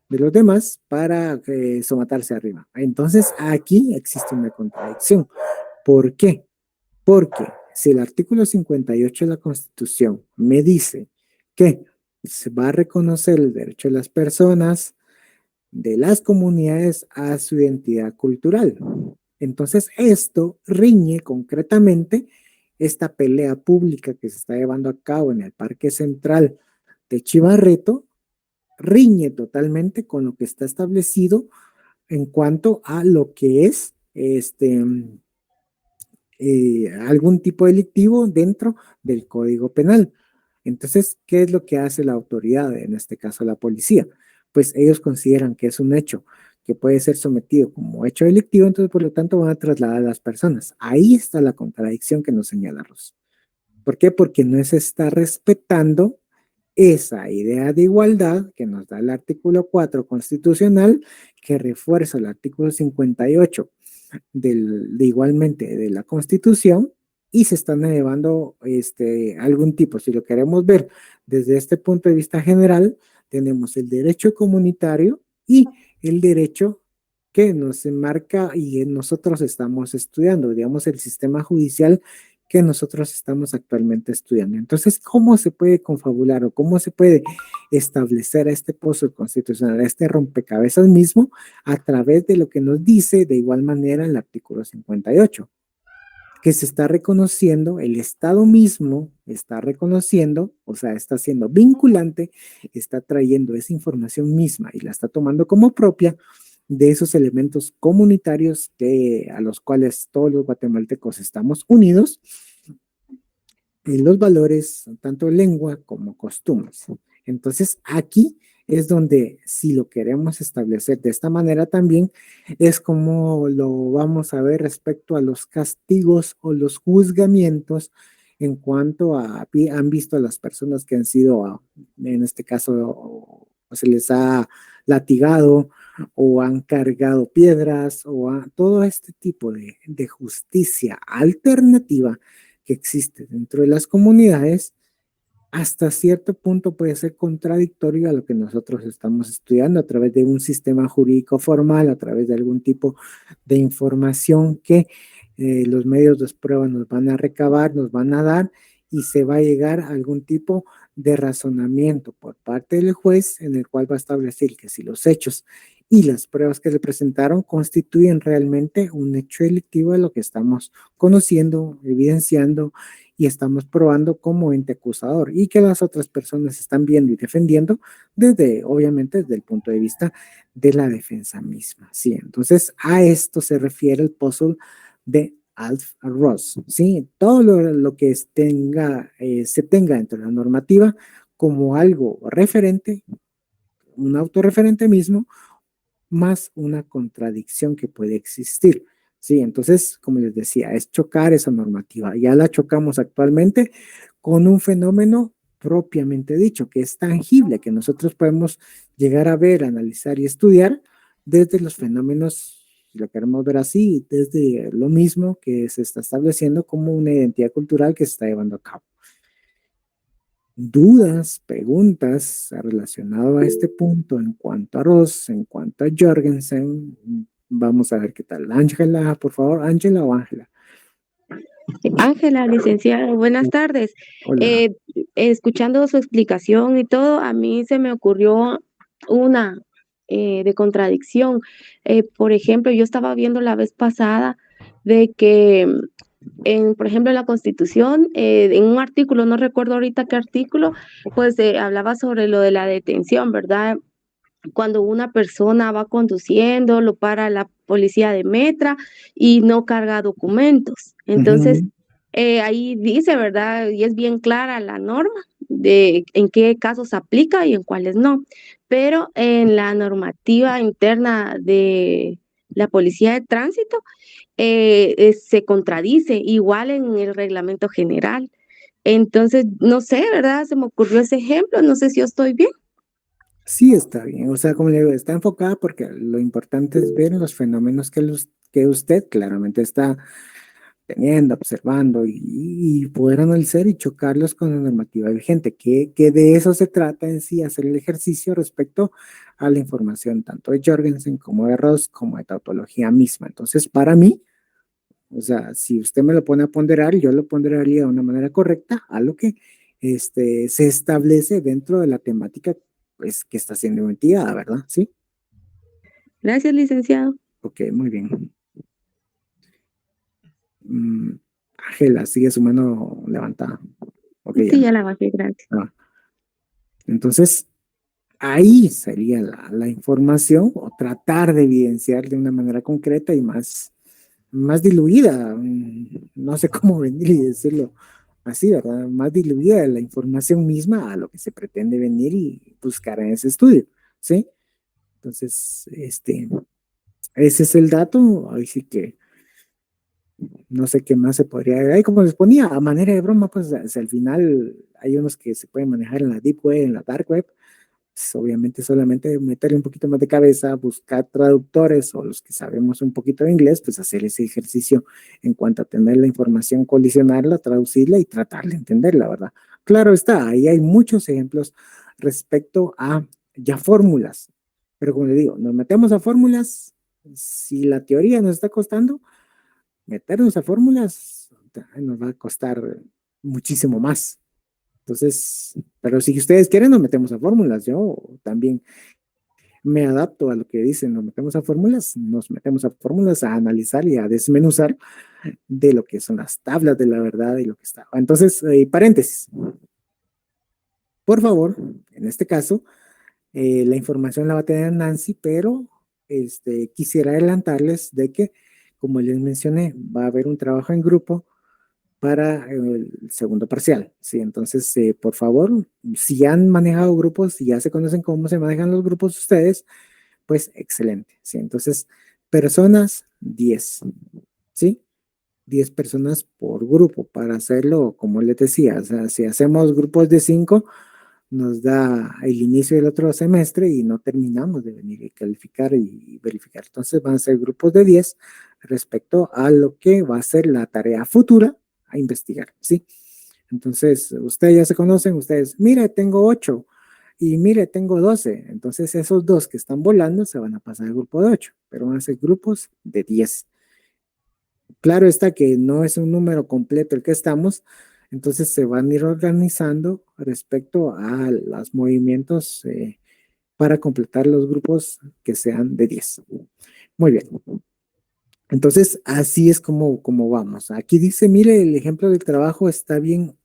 Speaker 1: de los demás para somatarse arriba. Entonces, aquí existe una contradicción. ¿Por qué? Porque si el artículo 58 de la Constitución me dice que se va a reconocer el derecho de las personas, de las comunidades a su identidad cultural. Entonces, esto riñe concretamente esta pelea pública que se está llevando a cabo en el Parque Central de Chivarreto, riñe totalmente con lo que está establecido en cuanto a lo que es algún tipo delictivo dentro del Código Penal. Entonces, ¿qué es lo que hace la autoridad, en este caso la policía? Pues ellos consideran que es un hecho que puede ser sometido como hecho delictivo, entonces por lo tanto van a trasladar a las personas. Ahí está la contradicción que nos señala Ross. ¿Por qué? Porque no se está respetando esa idea de igualdad que nos da el artículo 4 constitucional, que refuerza el artículo 58 de igualmente de la Constitución, y se están elevando algún tipo, si lo queremos ver desde este punto de vista general, tenemos el derecho comunitario y el derecho que nos enmarca y nosotros estamos estudiando, digamos, el sistema judicial que nosotros estamos actualmente estudiando. Entonces, ¿cómo se puede confabular o cómo se puede establecer este puzzle constitucional, este rompecabezas mismo, a través de lo que nos dice de igual manera el artículo 58? Que se está reconociendo, el Estado mismo está reconociendo, o sea, está siendo vinculante, está trayendo esa información misma y la está tomando como propia de esos elementos comunitarios a los cuales todos los guatemaltecos estamos unidos, en los valores, tanto lengua como costumbres. Entonces, aquí es donde, si lo queremos establecer de esta manera también, es como lo vamos a ver respecto a los castigos o los juzgamientos en cuanto han visto a las personas que han sido, en este caso, se les ha latigado o han cargado piedras todo este tipo de justicia alternativa que existe dentro de las comunidades, hasta cierto punto puede ser contradictorio a lo que nosotros estamos estudiando a través de un sistema jurídico formal, a través de algún tipo de información que los medios de prueba nos van a recabar, nos van a dar y se va a llegar a algún tipo de razonamiento por parte del juez en el cual va a establecer que si los hechos y las pruebas que se presentaron constituyen realmente un hecho delictivo de lo que estamos conociendo, evidenciando y estamos probando como ente acusador y que las otras personas están viendo y defendiendo obviamente, desde el punto de vista de la defensa misma. Sí, entonces a esto se refiere el puzzle de Alf Ross. Sí, todo lo que se tenga dentro de la normativa como algo referente, un autorreferente mismo, más una contradicción que puede existir. Sí, entonces, como les decía, es chocar esa normativa. Ya la chocamos actualmente con un fenómeno propiamente dicho, que es tangible, que nosotros podemos llegar a ver, analizar y estudiar desde los fenómenos, si lo queremos ver así, desde lo mismo que se está estableciendo como una identidad cultural que se está llevando a cabo. Dudas, preguntas relacionado a este punto en cuanto a Ross, en cuanto a Jorgensen, vamos a ver qué tal. Ángela, por favor, Ángela o Ángela.
Speaker 2: Ángela, licenciada, buenas tardes.
Speaker 1: Hola.
Speaker 2: Escuchando su explicación y todo, a mí se me ocurrió una de contradicción. Por ejemplo, yo estaba viendo la vez pasada de que por ejemplo, en la Constitución, en un artículo, no recuerdo ahorita qué artículo, pues hablaba sobre lo de la detención, ¿verdad? Cuando una persona va conduciendo, lo para la policía de Metra y no carga documentos. Entonces, ahí dice, ¿verdad? Y es bien clara la norma de en qué casos aplica y en cuáles no. Pero en la normativa interna de la Policía de Tránsito, se contradice, igual en el reglamento general. Entonces, no sé, ¿verdad? Se me ocurrió ese ejemplo, no sé si yo estoy bien.
Speaker 1: Sí, está bien. O sea, como le digo, está enfocada porque lo importante es ver los fenómenos que usted claramente está teniendo, observando y poder analizar y chocarlos con la normativa vigente, que de eso se trata en sí, hacer el ejercicio respecto a la información tanto de Jorgensen como de Ross, como de tautología misma. Entonces, para mí, o sea, si usted me lo pone a ponderar, yo lo ponderaría de una manera correcta a lo que se establece dentro de la temática pues, que está siendo investigada, ¿verdad? Sí.
Speaker 2: Gracias, licenciado.
Speaker 1: Ok, muy bien. Ángela, sigue su mano levantada. Okay,
Speaker 2: Sí, ya la bajé, gracias.
Speaker 1: Entonces, ahí sería la información o tratar de evidenciar de una manera concreta y más diluida, no sé cómo venir y decirlo así, ¿verdad? Más diluida la información misma a lo que se pretende venir y buscar en ese estudio, ¿sí? Entonces, ese es el dato, ahí sí que no sé qué más se podría agregar. Y como les ponía, a manera de broma, pues al final hay unos que se pueden manejar en la deep web, en la dark web, pues, obviamente solamente meterle un poquito más de cabeza, buscar traductores o los que sabemos un poquito de inglés, pues hacer ese ejercicio en cuanto a tener la información, colisionarla, traducirla y tratar de entenderla, ¿verdad? Claro está, ahí hay muchos ejemplos respecto a ya fórmulas, pero como le digo, nos metemos a fórmulas, si la teoría nos está costando, meternos a fórmulas, nos va a costar muchísimo más. Entonces, pero si ustedes quieren, nos metemos a fórmulas. Yo también me adapto a lo que dicen, nos metemos a fórmulas, a analizar y a desmenuzar de lo que son las tablas de la verdad y lo que está. Entonces, paréntesis. Por favor, en este caso, la información la va a tener Nancy, pero quisiera adelantarles de que, como les mencioné, va a haber un trabajo en grupo para el segundo parcial, ¿sí? Entonces, por favor, si ya han manejado grupos, si ya se conocen cómo se manejan los grupos ustedes, pues excelente, ¿sí? Entonces, personas, 10, ¿sí? 10 personas por grupo para hacerlo, como les decía, o sea, si hacemos grupos de 5, nos da el inicio del otro semestre y no terminamos de venir y calificar y verificar. Entonces van a ser grupos de 10 respecto a lo que va a ser la tarea futura a investigar, ¿sí? Entonces, ustedes ya se conocen, ustedes, mire, tengo 8 y mire, tengo 12. Entonces, esos dos que están volando se van a pasar al grupo de 8, pero van a ser grupos de 10. Claro está que no es un número completo el que estamos, entonces se van a ir organizando respecto a los movimientos para completar los grupos que sean de 10. Muy bien. Entonces, así es como vamos. Aquí dice, mire, el ejemplo del trabajo está bien,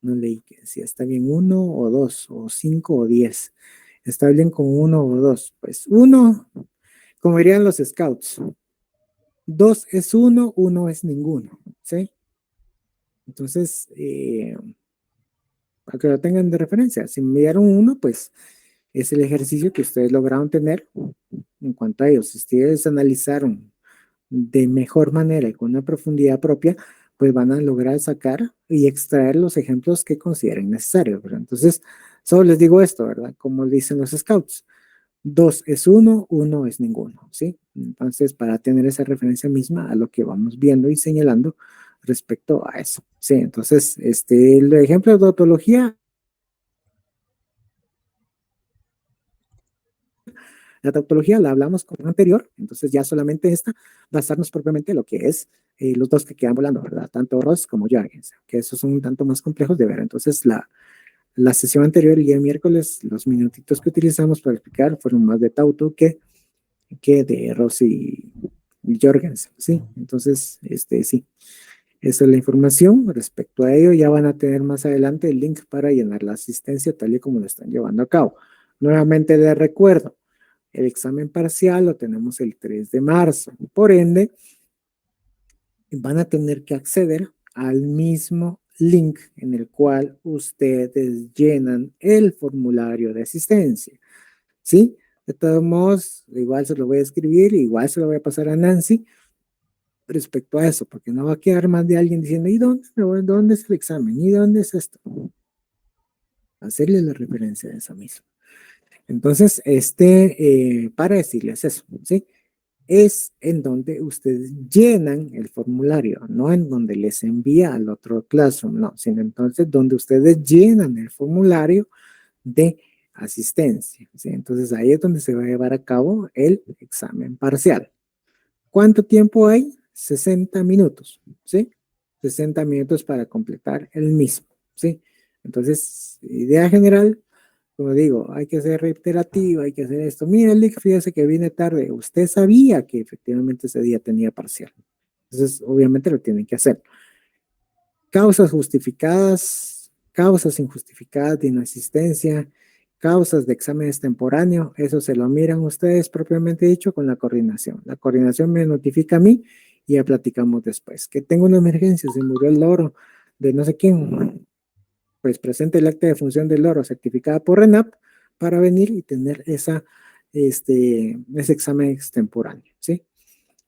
Speaker 1: no leí que decía, está bien 1 o 2 o 5 o 10. Está bien con 1 o 2. Pues 1, como dirían los scouts, 2 es 1, 1 es ninguno, ¿sí? Entonces, para que lo tengan de referencia, si me dieron 1, pues es el ejercicio que ustedes lograron tener en cuanto a ellos. Si ustedes analizaron de mejor manera y con una profundidad propia, pues van a lograr sacar y extraer los ejemplos que consideren necesarios, ¿verdad? Entonces, solo les digo esto, ¿verdad? Como dicen los scouts, 2 es 1, 1 es ninguno, ¿sí? Entonces, para tener esa referencia misma a lo que vamos viendo y señalando respecto a eso, ¿sí? Entonces, el ejemplo de tautología, la tautología la hablamos con anterior, entonces ya solamente esta, basarnos propiamente en lo que es los dos que quedan volando, ¿verdad? Tanto Ross como Jorgens, que esos son un tanto más complejos de ver. Entonces, la sesión anterior, el día miércoles, los minutitos que utilizamos para explicar fueron más de Tauto que de Ross y Jorgens, ¿sí? Entonces, sí, esa es la información. Respecto a ello, ya van a tener más adelante el link para llenar la asistencia tal y como lo están llevando a cabo. Nuevamente les recuerdo, el examen parcial lo tenemos el 3 de marzo. Por ende, van a tener que acceder al mismo link en el cual ustedes llenan el formulario de asistencia. ¿Sí? De todos modos, igual se lo voy a escribir, igual se lo voy a pasar a Nancy respecto a eso, porque no va a quedar más de alguien diciendo, ¿y dónde es el examen? ¿Y dónde es esto? Hacerle la referencia de esa misma. Entonces, para decirles eso, ¿sí? Es en donde ustedes llenan el formulario, no en donde les envía al otro Classroom, no, sino entonces donde ustedes llenan el formulario de asistencia, ¿sí? Entonces ahí es donde se va a llevar a cabo el examen parcial. ¿Cuánto tiempo hay? 60 minutos, ¿sí? 60 minutos para completar el mismo, ¿sí? Entonces, idea general, como digo, hay que ser reiterativo, hay que hacer esto. Mira, Lick, fíjese que vine tarde. Usted sabía que efectivamente ese día tenía parcial. Entonces, obviamente lo tienen que hacer. Causas justificadas, causas injustificadas de inasistencia, causas de examen extemporáneo, eso se lo miran ustedes propiamente dicho con la coordinación. La coordinación me notifica a mí y ya platicamos después. Que tengo una emergencia, se murió el loro de no sé quién, pues presente el acta de función del loro certificada por RENAP para venir y tener ese examen extemporáneo, ¿sí?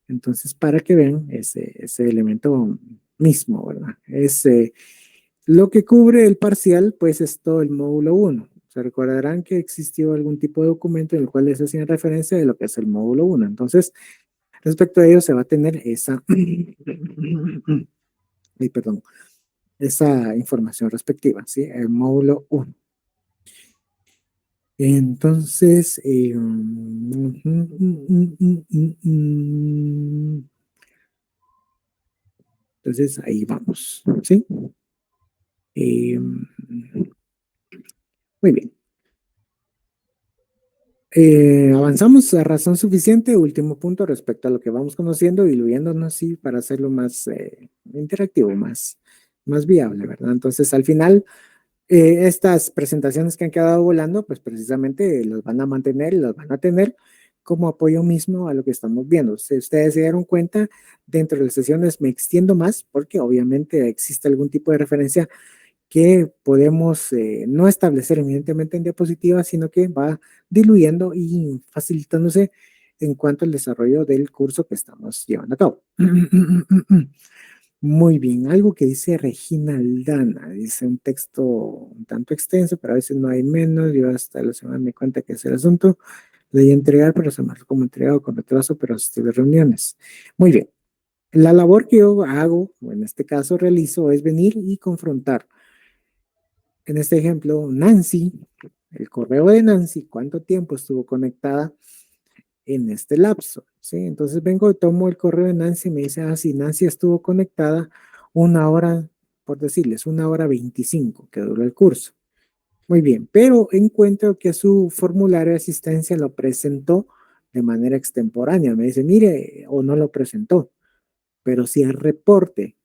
Speaker 1: Entonces, para que vean ese elemento mismo, ¿verdad? Lo que cubre el parcial, pues es todo el módulo 1. Se recordarán que existió algún tipo de documento en el cual les hacían referencia de lo que es el módulo 1. Entonces, respecto a ello, se va a tener ay, perdón, esa información respectiva, ¿sí? El módulo 1. Entonces, Entonces, ahí vamos, ¿sí? Muy bien. Avanzamos a razón suficiente. Último punto respecto a lo que vamos conociendo, diluyéndonos, sí, para hacerlo más interactivo, más viable, ¿verdad? Entonces, al final, estas presentaciones que han quedado volando, pues precisamente los van a mantener y los van a tener como apoyo mismo a lo que estamos viendo. Si ustedes se dieron cuenta, dentro de las sesiones me extiendo más porque obviamente existe algún tipo de referencia que podemos no establecer evidentemente en diapositivas, sino que va diluyendo y facilitándose en cuanto al desarrollo del curso que estamos llevando a cabo. Muy bien, algo que dice Regina Aldana, dice un texto un tanto extenso, pero a veces no hay menos, yo hasta la semana me cuenta que es el asunto, leí entregar, pero se marcó como entregado con retraso, pero asistí de reuniones. Muy bien, la labor que yo hago, o en este caso realizo, es venir y confrontar. En este ejemplo, Nancy, el correo de Nancy, ¿cuánto tiempo estuvo conectada en este lapso? ¿Sí? Entonces vengo y tomo el correo de Nancy y me dice, ah, sí, Nancy estuvo conectada 1 hora, por decirles, 1 hora 25 que duró el curso. Muy bien, pero encuentro que su formulario de asistencia lo presentó de manera extemporánea. Me dice, mire, o no lo presentó, pero si el reporte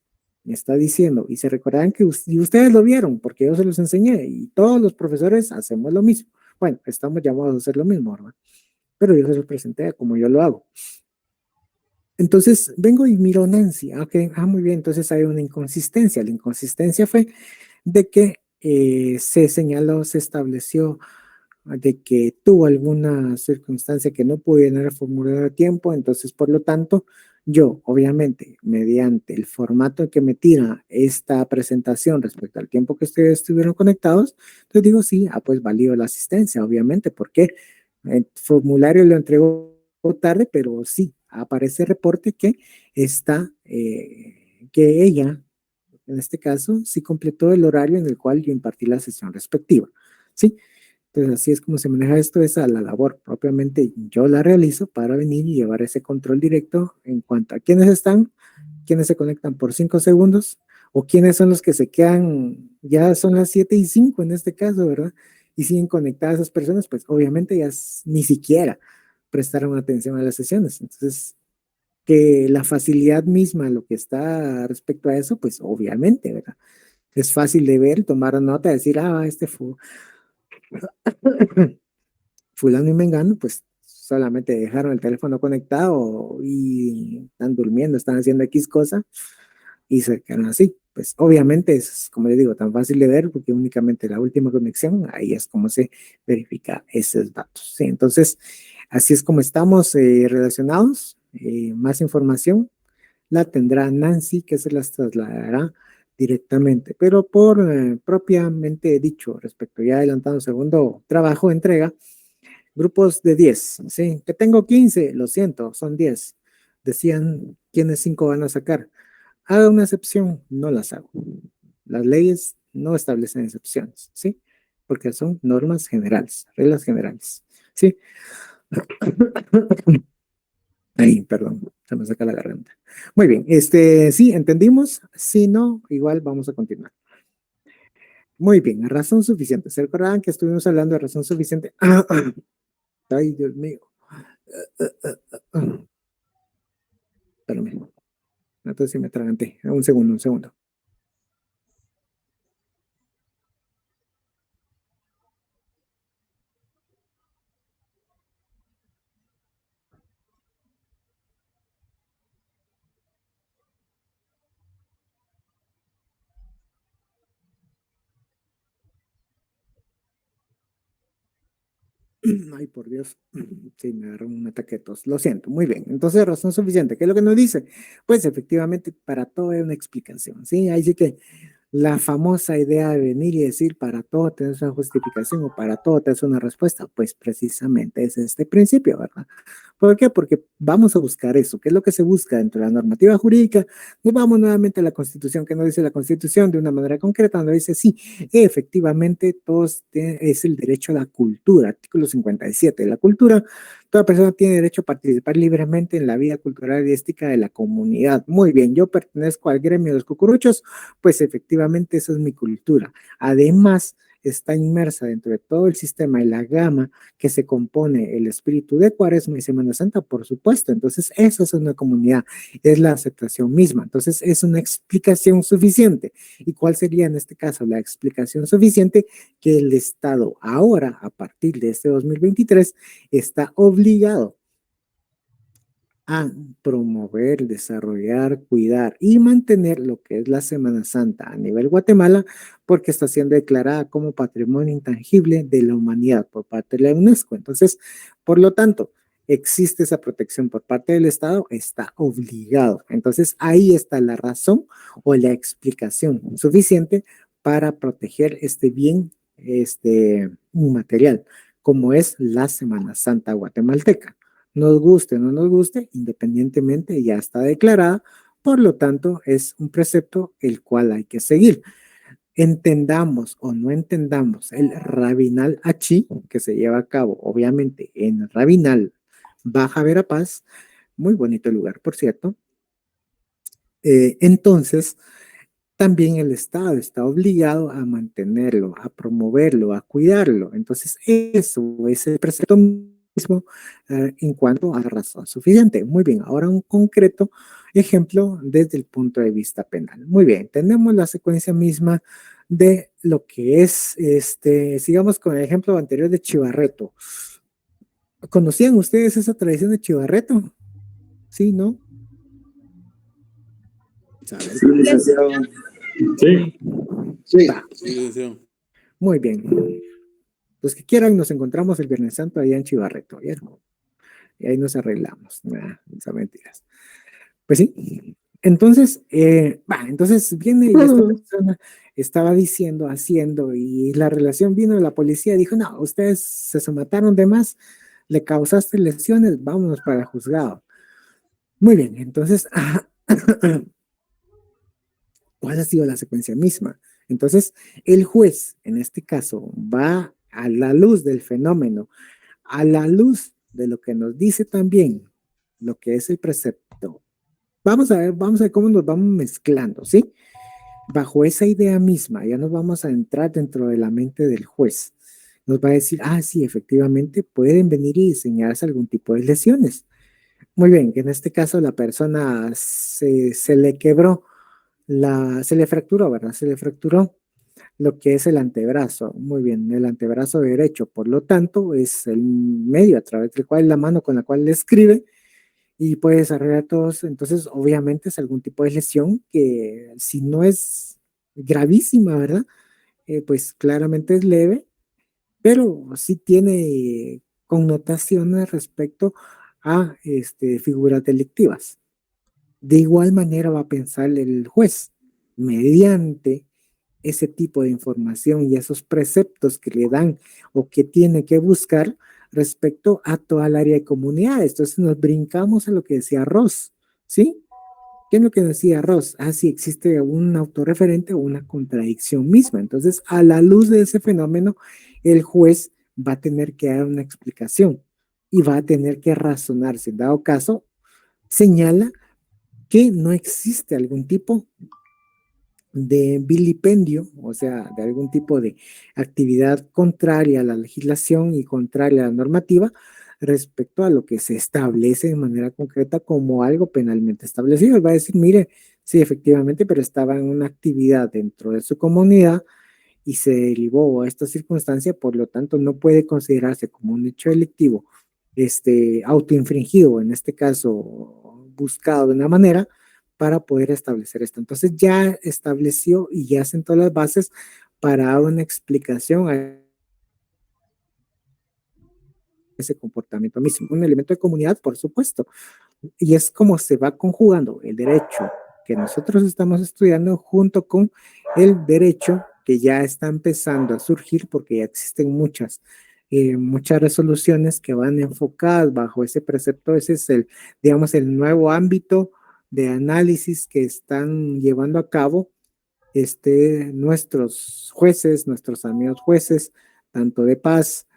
Speaker 1: me está diciendo, y se recordarán que y ustedes lo vieron, porque yo se los enseñé, y todos los profesores hacemos lo mismo. Bueno, estamos llamados a hacer lo mismo, ¿verdad? Pero yo se los presenté como yo lo hago. Entonces vengo y miro a Nancy. Ok, muy bien, entonces hay una inconsistencia. La inconsistencia fue de que se señaló, se estableció de que tuvo alguna circunstancia que no pudo llenar el formulario a tiempo, entonces por lo tanto yo obviamente mediante el formato que me tira esta presentación respecto al tiempo que ustedes estuvieron conectados, entonces digo sí, pues valió la asistencia obviamente porque el formulario lo entregó tarde, pero sí, aparece el reporte que está, que ella en este caso, sí completó el horario en el cual yo impartí la sesión respectiva, ¿sí? Entonces, así es como se maneja esto, es a la labor propiamente yo la realizo para venir y llevar ese control directo en cuanto a quiénes están, quiénes se conectan por 5 segundos, o quiénes son los que se quedan, ya son las 7:05 en este caso, ¿verdad? Y siguen conectadas esas personas, pues obviamente ya ni siquiera prestaron atención a las sesiones. Entonces, que la facilidad misma, lo que está respecto a eso, pues obviamente, ¿verdad? Es fácil de ver, tomar nota, decir, este fue fulano y mengano, pues solamente dejaron el teléfono conectado y están durmiendo, están haciendo X cosa y se quedaron así. Pues obviamente es, como les digo, tan fácil de ver porque únicamente la última conexión, ahí es como se verifica esos datos. ¿Sí? Entonces, así es como estamos relacionados. Más información la tendrá Nancy, que se las trasladará directamente. Pero por propiamente dicho, respecto ya adelantado segundo trabajo, entrega, grupos de 10, ¿sí? Que tengo 15, lo siento, son 10. Decían quiénes 5 van a sacar. Haga una excepción, no las hago. Las leyes no establecen excepciones, ¿sí? Porque son normas generales, reglas generales, ¿sí? Ay, perdón, se me saca la garganta. Muy bien, sí, entendimos. Si no, igual vamos a continuar. Muy bien, razón suficiente. ¿Se recordaban que estuvimos hablando de razón suficiente? Ay, Dios mío. Espérame. Entonces sí me atraganté. Un segundo, un segundo. Ay, por Dios. Sí, me agarró un ataque de tos. Lo siento, muy bien. Entonces, razón suficiente. ¿Qué es lo que nos dice? Pues efectivamente, para todo hay una explicación. Sí, ahí sí que la famosa idea de venir y decir para todo tienes una justificación o para todo tienes una respuesta, pues precisamente es este principio, ¿verdad? ¿Por qué? Porque vamos a buscar eso. ¿Qué es lo que se busca dentro de la normativa jurídica? Nos vamos nuevamente a la Constitución. ¿Qué nos dice la Constitución? De una manera concreta, nos dice, sí, efectivamente, todos es el derecho a la cultura, artículo 57. La cultura Toda persona tiene derecho a participar libremente en la vida cultural y artística de la comunidad. Muy bien, yo pertenezco al gremio de los cucuruchos, pues efectivamente esa es mi cultura. Además, está inmersa dentro de todo el sistema y la gama que se compone el espíritu de Cuaresma y Semana Santa, por supuesto. Entonces, eso es una comunidad, es la aceptación misma. Entonces, es una explicación suficiente. ¿Y cuál sería en este caso la explicación suficiente? Que el Estado ahora, a partir de este 2023, está obligado a promover, desarrollar, cuidar y mantener lo que es la Semana Santa a nivel Guatemala, porque está siendo declarada como patrimonio intangible de la humanidad por parte de la UNESCO. Entonces, por lo tanto, existe esa protección por parte del Estado, está obligado. Entonces, ahí está la razón o la explicación suficiente para proteger este bien, inmaterial, como es la Semana Santa guatemalteca. Nos guste o no nos guste, independientemente ya está declarada, por lo tanto es un precepto el cual hay que seguir. Entendamos o no entendamos el Rabinal Achí, que se lleva a cabo obviamente en Rabinal, Baja Verapaz, muy bonito lugar, por cierto. Entonces, también el Estado está obligado a mantenerlo, a promoverlo, a cuidarlo. Entonces, eso es el precepto mismo en cuanto a razón suficiente. Muy bien, ahora un concreto ejemplo desde el punto de vista penal. Muy bien, tenemos la secuencia misma de lo que es, sigamos con el ejemplo anterior de Chivarreto. ¿Conocían ustedes esa tradición de Chivarreto? Sí, ¿no? ¿Sabes?
Speaker 4: Sí, licenciado.
Speaker 5: Sí,
Speaker 4: Sí.
Speaker 5: sí, licenciado.
Speaker 1: Muy bien. Los que quieran, nos encontramos el Viernes Santo allá en Chivarreto, ¿vieron? Y ahí nos arreglamos. Nah, son mentiras. Pues sí. Entonces, entonces viene y esta persona estaba diciendo, haciendo, y la relación vino de la policía y dijo, no, ustedes se mataron de más, le causaste lesiones, vámonos para el juzgado. Muy bien, entonces, ¿cuál ha sido la secuencia misma? Entonces, el juez, en este caso, va a la luz del fenómeno, a la luz de lo que nos dice también lo que es el precepto. Vamos a ver cómo nos vamos mezclando, ¿sí? Bajo esa idea misma, ya nos vamos a entrar dentro de la mente del juez. Nos va a decir, sí, efectivamente pueden venir y diseñarse algún tipo de lesiones. Muy bien, que en este caso la persona se le quebró, se le fracturó, ¿verdad? Se le fracturó lo que es el antebrazo. Muy bien, el antebrazo derecho, por lo tanto, es el medio a través del cual la mano con la cual le escribe y puede desarrollar todos. Entonces, obviamente es algún tipo de lesión que si no es gravísima, ¿verdad? Pues claramente es leve, pero sí tiene connotaciones respecto a figuras delictivas. De igual manera va a pensar el juez, mediante ese tipo de información y esos preceptos que le dan o que tiene que buscar respecto a toda el área de comunidades. Entonces nos brincamos a lo que decía Ross, ¿sí? ¿Qué es lo que decía Ross? Sí, existe un autorreferente o una contradicción misma. Entonces, a la luz de ese fenómeno, el juez va a tener que dar una explicación y va a tener que razonar. Si en dado caso, señala que no existe algún tipo de vilipendio, o sea, de algún tipo de actividad contraria a la legislación y contraria a la normativa respecto a lo que se establece de manera concreta como algo penalmente establecido. Va a decir, mire, sí, efectivamente, pero estaba en una actividad dentro de su comunidad y se derivó a esta circunstancia, por lo tanto, no puede considerarse como un hecho delictivo, autoinfringido, en este caso, buscado de una manera para poder establecer esto. Entonces ya estableció y ya sentó las bases para dar una explicación a ese comportamiento mismo. Un elemento de comunidad, por supuesto. Y es como se va conjugando el derecho que nosotros estamos estudiando junto con el derecho que ya está empezando a surgir porque ya existen muchas resoluciones que van enfocadas bajo ese precepto. Ese es digamos, el nuevo ámbito de análisis que están llevando a cabo nuestros jueces, nuestros amigos jueces, tanto de paz,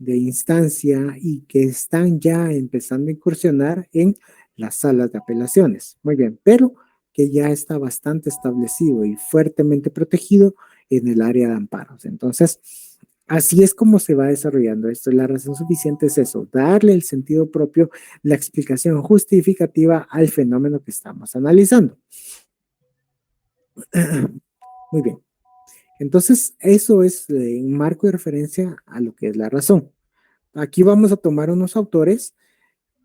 Speaker 1: de instancia y que están ya empezando a incursionar en las salas de apelaciones. Muy bien, pero que ya está bastante establecido y fuertemente protegido en el área de amparos. Entonces, así es como se va desarrollando esto. La razón suficiente es eso, darle el sentido propio, la explicación justificativa al fenómeno que estamos analizando. Muy bien. Entonces, eso es un marco de referencia a lo que es la razón. Aquí vamos a tomar unos autores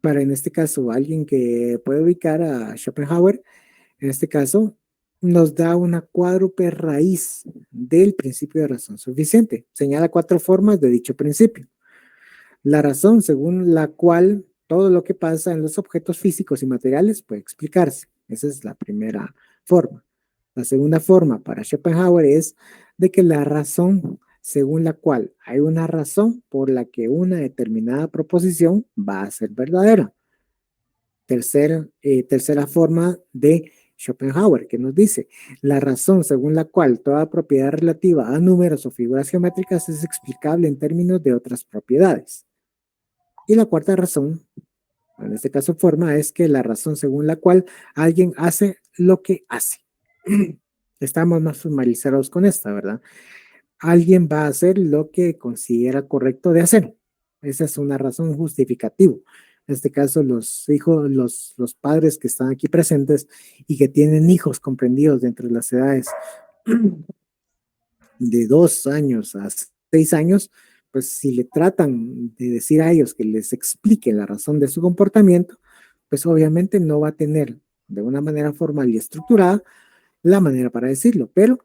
Speaker 1: para, en este caso, alguien que puede ubicar a Schopenhauer. En este caso, nos da una cuádruple raíz del principio de razón suficiente. Señala 4 formas de dicho principio. La razón según la cual todo lo que pasa en los objetos físicos y materiales puede explicarse. Esa es la primera forma. La segunda forma para Schopenhauer es de que la razón según la cual hay una razón por la que una determinada proposición va a ser verdadera. Tercera forma de Schopenhauer, que nos dice, la razón según la cual toda propiedad relativa a números o figuras geométricas es explicable en términos de otras propiedades. Y la cuarta razón, en este caso forma, es que la razón según la cual alguien hace lo que hace. Estamos más familiarizados con esta, ¿verdad? Alguien va a hacer lo que considera correcto de hacer. Esa es una razón justificativa. En este caso, los hijos, los padres que están aquí presentes y que tienen hijos comprendidos dentro de las edades de 2 años a 6 años, pues si le tratan de decir a ellos que les explique la razón de su comportamiento, pues obviamente no va a tener de una manera formal y estructurada la manera para decirlo, pero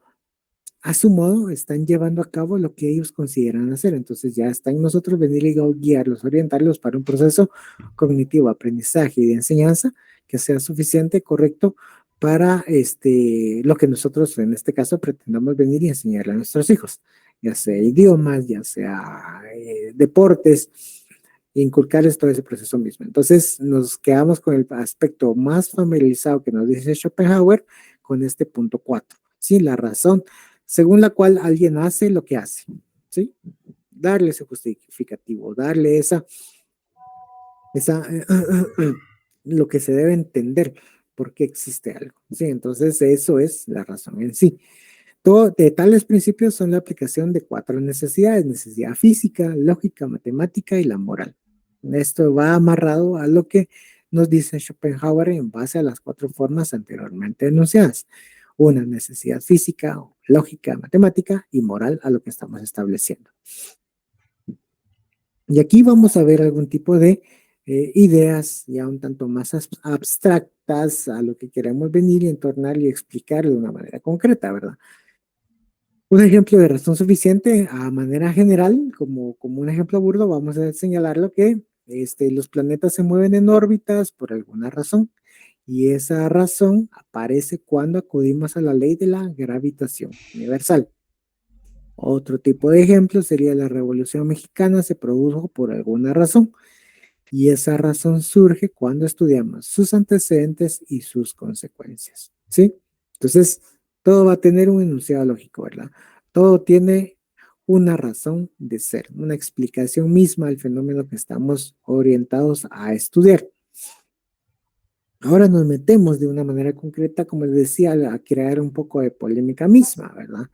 Speaker 1: a su modo están llevando a cabo lo que ellos consideran hacer. Entonces ya está en nosotros venir y guiarlos, orientarlos para un proceso cognitivo, aprendizaje y de enseñanza que sea suficiente, correcto para lo que nosotros en este caso pretendamos venir y enseñarle a nuestros hijos, ya sea idiomas, ya sea deportes, inculcarles todo ese proceso mismo. Entonces nos quedamos con el aspecto más familiarizado que nos dice Schopenhauer con este punto 4. Sí, la razón según la cual alguien hace lo que hace, ¿sí? Darle ese justificativo, darle lo que se debe entender por qué existe algo, ¿sí? Entonces eso es la razón en sí. De tales principios son la aplicación de 4 necesidades: necesidad física, lógica, matemática y la moral. Esto va amarrado a lo que nos dice Schopenhauer en base a las 4 formas anteriormente enunciadas. Una necesidad física, lógica, matemática y moral a lo que estamos estableciendo. Y aquí vamos a ver algún tipo de ideas ya un tanto más abstractas a lo que queremos venir y entornar y explicar de una manera concreta, ¿verdad? Un ejemplo de razón suficiente a manera general, como un ejemplo burdo, vamos a señalar lo que los planetas se mueven en órbitas por alguna razón. Y esa razón aparece cuando acudimos a la ley de la gravitación universal. Otro tipo de ejemplo sería la Revolución Mexicana se produjo por alguna razón. Y esa razón surge cuando estudiamos sus antecedentes y sus consecuencias. ¿Sí? Entonces, todo va a tener un enunciado lógico, ¿verdad? Todo tiene una razón de ser, una explicación misma al fenómeno que estamos orientados a estudiar. Ahora nos metemos de una manera concreta, como les decía, a crear un poco de polémica misma, ¿verdad?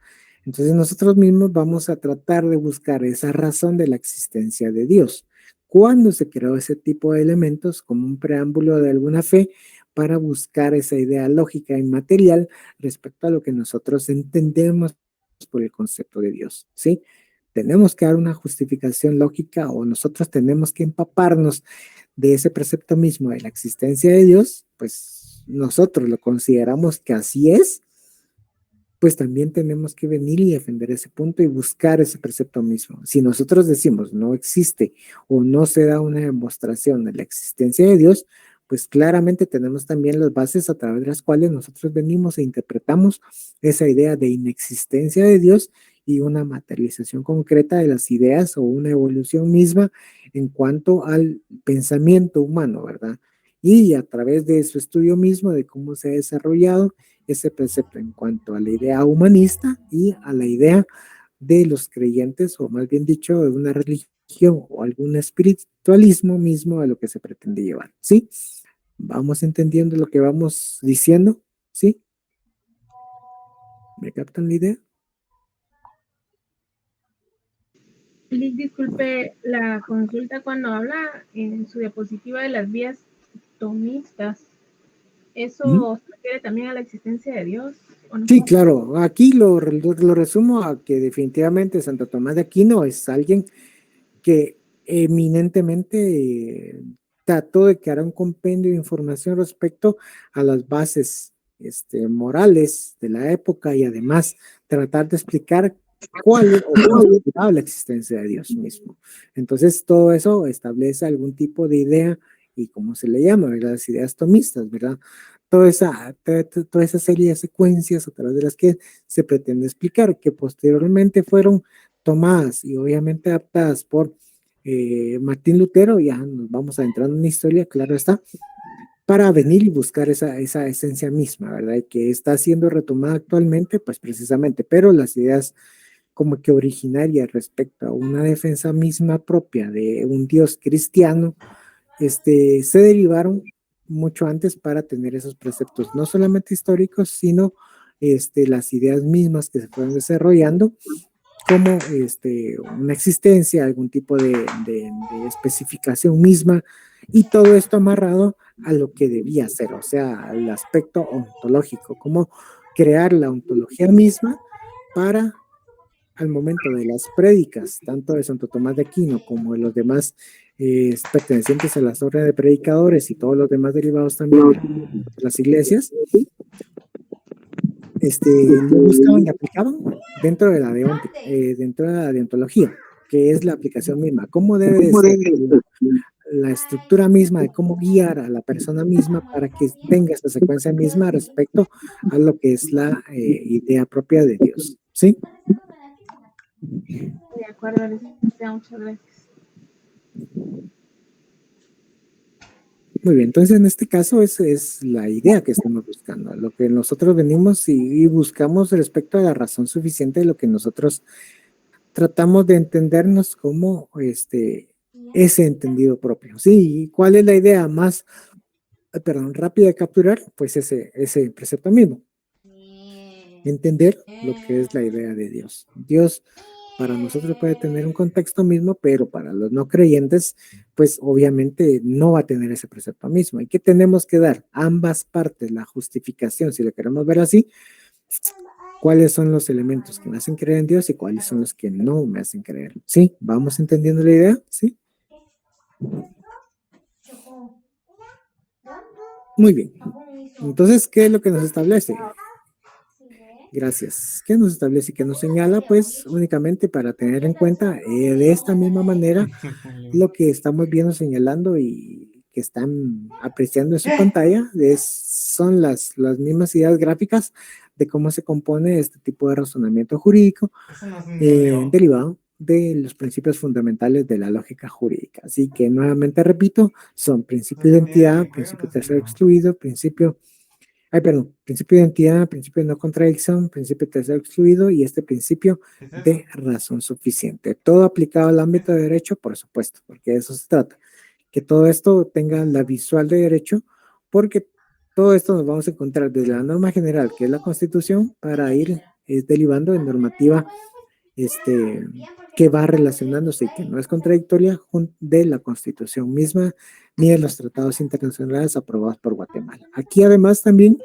Speaker 1: Entonces nosotros mismos vamos a tratar de buscar esa razón de la existencia de Dios. ¿Cuándo se creó ese tipo de elementos como un preámbulo de alguna fe para buscar esa idea lógica y material respecto a lo que nosotros entendemos por el concepto de Dios? ¿Sí? Tenemos que dar una justificación lógica o nosotros tenemos que empaparnos de ese precepto mismo de la existencia de Dios, pues nosotros lo consideramos que así es, pues también tenemos que venir y defender ese punto y buscar ese precepto mismo. Si nosotros decimos no existe o no se da una demostración de la existencia de Dios, pues claramente tenemos también las bases a través de las cuales nosotros venimos e interpretamos esa idea de inexistencia de Dios y una materialización concreta de las ideas o una evolución misma en cuanto al pensamiento humano, ¿verdad? Y a través de su estudio mismo de cómo se ha desarrollado ese precepto en cuanto a la idea humanista y a la idea de los creyentes, o más bien dicho, de una religión o algún espiritualismo mismo a lo que se pretende llevar, ¿sí? ¿Vamos entendiendo lo que vamos diciendo? ¿Sí? ¿Me captan la idea?
Speaker 3: Disculpe la consulta cuando habla en su diapositiva de las vías tomistas. ¿Eso se refiere también a la existencia de Dios? ¿O no?
Speaker 1: Sí, claro. Aquí lo resumo a que definitivamente Santo Tomás de Aquino es alguien que eminentemente trató de crear un compendio de información respecto a las bases morales de la época y además tratar de explicar cuál o cómo se explicaba la existencia de Dios mismo. Entonces, todo eso establece algún tipo de idea y cómo se le llama, ¿verdad? Las ideas tomistas, ¿verdad? Toda esa serie de secuencias a través de las que se pretende explicar, que posteriormente fueron tomadas y obviamente adaptadas por Martín Lutero, ya nos vamos adentrando en la historia, claro está, para venir y buscar esa esencia misma, ¿verdad? Y que está siendo retomada actualmente, pues precisamente, pero las ideas como que originarias respecto a una defensa misma propia de un Dios cristiano, se derivaron mucho antes para tener esos preceptos, no solamente históricos, sino las ideas mismas que se fueron desarrollando como una existencia, algún tipo de especificación misma, y todo esto amarrado a lo que debía ser, o sea, al aspecto ontológico, como crear la ontología misma para al momento de las prédicas, tanto de Santo Tomás de Aquino como de los demás pertenecientes a las órdenes de predicadores y todos los demás derivados también de las iglesias, lo buscaban y aplicaban dentro de dentro de la deontología, que es la aplicación misma. ¿Cómo debe de ser la estructura misma de cómo guiar a la persona misma para que tenga esta secuencia misma respecto a lo que es la idea propia de Dios? ¿Sí?
Speaker 3: De acuerdo, licenciada, muchas gracias.
Speaker 1: Muy bien, entonces en este caso esa es la idea que estamos buscando, lo que nosotros venimos y buscamos respecto a la razón suficiente de lo que nosotros tratamos de entendernos como ese entendido propio. Sí, ¿y cuál es la idea más, rápida de capturar? Pues ese precepto mismo. Entender lo que es la idea de Dios. Dios para nosotros puede tener un contexto mismo, pero para los no creyentes, pues obviamente no va a tener ese precepto mismo. ¿Y qué tenemos que dar? Ambas partes, la justificación, si lo queremos ver así, cuáles son los elementos que me hacen creer en Dios y cuáles son los que no me hacen creer. ¿Sí? ¿Vamos entendiendo la idea? ¿Sí? Muy bien. Entonces, ¿qué es lo que nos establece? Gracias. ¿Qué nos establece? ¿Qué nos señala? Pues únicamente para tener en cuenta de esta misma manera lo que estamos viendo, señalando y que están apreciando en su pantalla son las mismas ideas gráficas de cómo se compone este tipo de razonamiento jurídico derivado de los principios fundamentales de la lógica jurídica. Así que nuevamente repito, son principio de identidad, principio tercero excluido, principio de identidad, principio de no contradicción, principio tercero excluido y este principio de razón suficiente. Todo aplicado al ámbito de derecho, por supuesto, porque de eso se trata. Que todo esto tenga la visual de derecho, porque todo esto nos vamos a encontrar desde la norma general, que es la Constitución, para ir derivando en normativa que va relacionándose y que no es contradictoria de la Constitución misma ni de los tratados internacionales aprobados por Guatemala. Aquí además también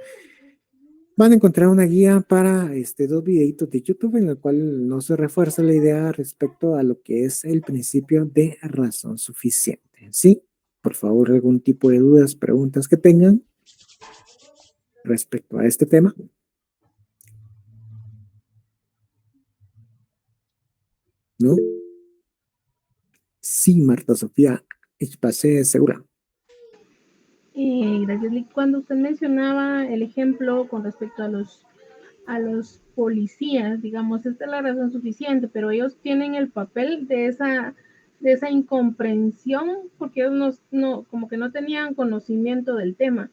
Speaker 1: van a encontrar una guía para dos videitos de YouTube en el cual no se refuerza la idea respecto a lo que es el principio de razón suficiente. ¿Sí? Por favor, algún tipo de dudas, preguntas que tengan respecto a este tema. ¿No? Sí, Marta Sofía, pasé segura.
Speaker 3: Gracias, Lick. Cuando usted mencionaba el ejemplo con respecto a los policías, digamos, esta es la razón suficiente, pero ellos tienen el papel de esa incomprensión porque ellos como que no tenían conocimiento del tema.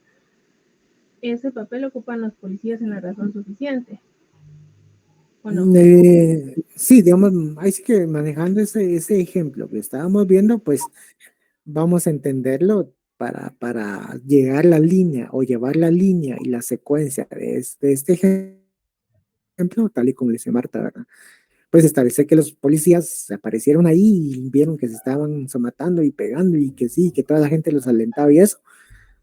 Speaker 3: Ese papel lo ocupan los policías en la razón suficiente. ¿o no?
Speaker 1: Sí, digamos, ahí sí que manejando ese ejemplo que estábamos viendo, pues vamos a entenderlo para llegar la línea o llevar la línea y la secuencia de este ejemplo, tal y como dice Marta, ¿verdad? Pues establecer que los policías aparecieron ahí y vieron que se estaban somatando y pegando y que sí, que toda la gente los alentaba y eso,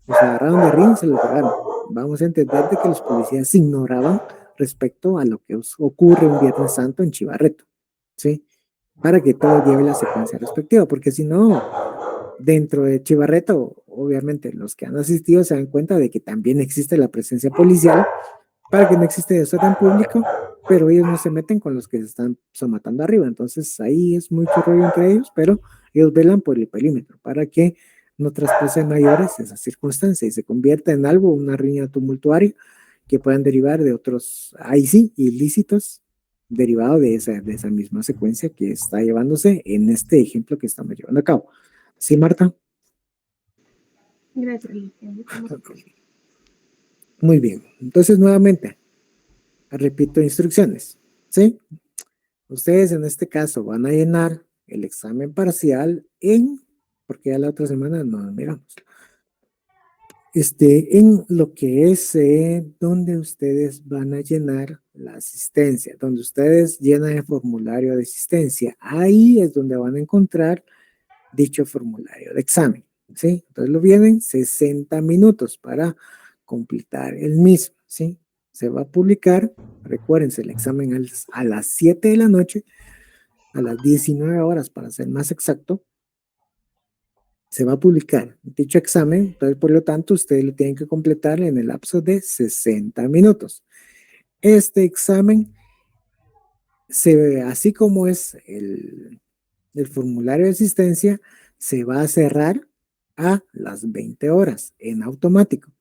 Speaker 1: los agarraron de ring y se los llevaron. Vamos a entender de que los policías ignoraban respecto a lo que ocurre un Viernes Santo en Chivarreto, ¿sí? Para que todo lleve la secuencia respectiva, porque si no, dentro de Chivarreto, obviamente los que han asistido se dan cuenta de que también existe la presencia policial para que no existe desorden público, pero ellos no se meten con los que se están somatando arriba. Entonces ahí es mucho rollo entre ellos, pero ellos velan por el perímetro para que no traspase mayores esa circunstancia y se convierta en algo, una riña tumultuaria que puedan derivar de otros, ahí sí, ilícitos, derivado de esa misma secuencia que está llevándose en este ejemplo que estamos llevando a cabo. ¿Sí, Marta?
Speaker 3: Gracias, licenciado.
Speaker 1: Muy bien. Entonces, nuevamente, repito instrucciones. ¿Sí? Ustedes en este caso van a llenar el examen parcial porque ya la otra semana no miramos, en lo que es donde ustedes van a llenar la asistencia, donde ustedes llenan el formulario de asistencia. Ahí es donde van a encontrar dicho formulario de examen, ¿sí? Entonces lo vienen 60 minutos para completar el mismo, ¿sí? Se va a publicar, recuérdense, el examen a las 7 de la noche, a las 19 horas para ser más exacto, se va a publicar dicho examen, entonces por lo tanto ustedes lo tienen que completar en el lapso de 60 minutos. Este examen, así como es el formulario de asistencia, se va a cerrar a las 20 horas en automático.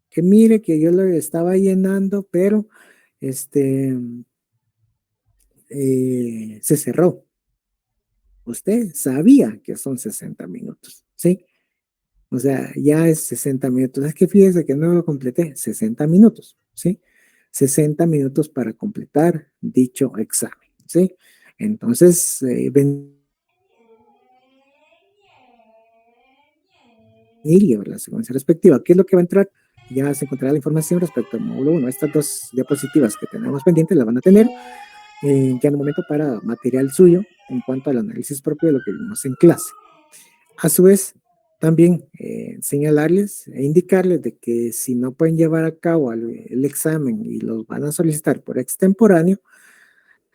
Speaker 1: Que mire que yo lo estaba llenando, pero se cerró. Usted sabía que son 60 minutos, ¿sí? O sea, ya es 60 minutos. Es que fíjese que no lo completé, 60 minutos, ¿sí? 60 minutos para completar dicho examen, ¿sí? Entonces, venir y llevar la secuencia respectiva. ¿Qué es lo que va a entrar? Ya se encontrará la información respecto al módulo 1. Estas dos diapositivas que tenemos pendientes las van a tener ya en un momento para material suyo en cuanto al análisis propio de lo que vimos en clase. A su vez, también señalarles e indicarles de que si no pueden llevar a cabo el examen y los van a solicitar por extemporáneo,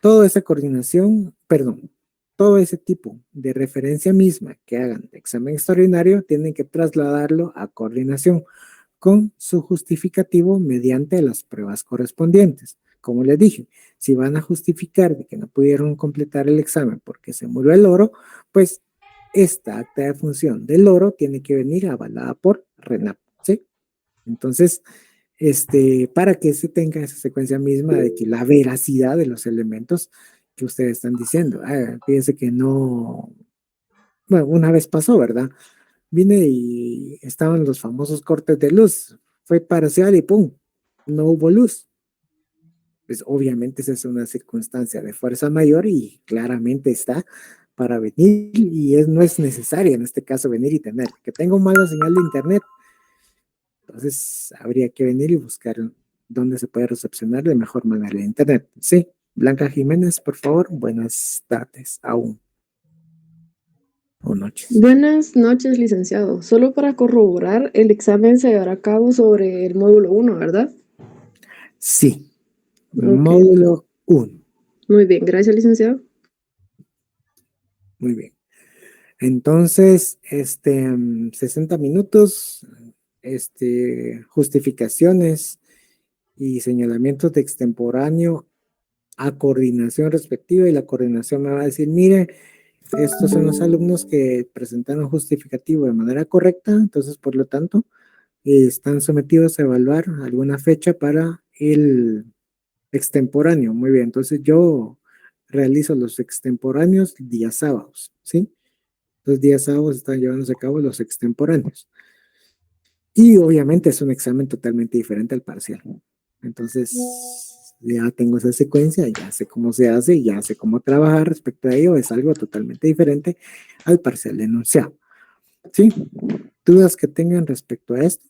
Speaker 1: toda esa coordinación, perdón, todo ese tipo de referencia misma que hagan de examen extraordinario, tienen que trasladarlo a coordinación con su justificativo mediante las pruebas correspondientes. Como les dije, si van a justificar de que no pudieron completar el examen porque se murió el loro, pues esta acta de función del loro tiene que venir avalada por RENAP, ¿sí? Entonces, para que se tenga esa secuencia misma de que la veracidad de los elementos que ustedes están diciendo. Fíjense que no, bueno, una vez pasó, ¿verdad? Vine y estaban los famosos cortes de luz, fue parcial y ¡pum! No hubo luz. Pues obviamente esa es una circunstancia de fuerza mayor y claramente está para venir y no es necesario en este caso venir y tener. Que tenga una mala señal de internet, entonces habría que venir y buscar dónde se puede recepcionar de mejor manera el internet. Sí, Blanca Jiménez, por favor, buenas tardes aún. O noches.
Speaker 4: Buenas noches, licenciado. Solo para corroborar, el examen se llevará a cabo sobre el módulo 1, ¿verdad?
Speaker 1: Sí,
Speaker 4: Ok.
Speaker 1: módulo 1.
Speaker 4: Muy bien, gracias, licenciado.
Speaker 1: Muy bien. Entonces, 60 minutos, justificaciones y señalamientos de extemporáneo a coordinación respectiva, y la coordinación me va a decir, mire, estos son los alumnos que presentaron justificativo de manera correcta, entonces por lo tanto están sometidos a evaluar alguna fecha para el extemporáneo. Muy bien, entonces yo realizo los extemporáneos días sábados, ¿sí? Los días sábados están llevándose a cabo los extemporáneos. Y obviamente es un examen totalmente diferente al parcial. Entonces, ya tengo esa secuencia, ya sé cómo se hace, ya sé cómo trabajar respecto a ello, es algo totalmente diferente al parcial de enunciado. ¿Sí? ¿Dudas que tengan respecto a esto?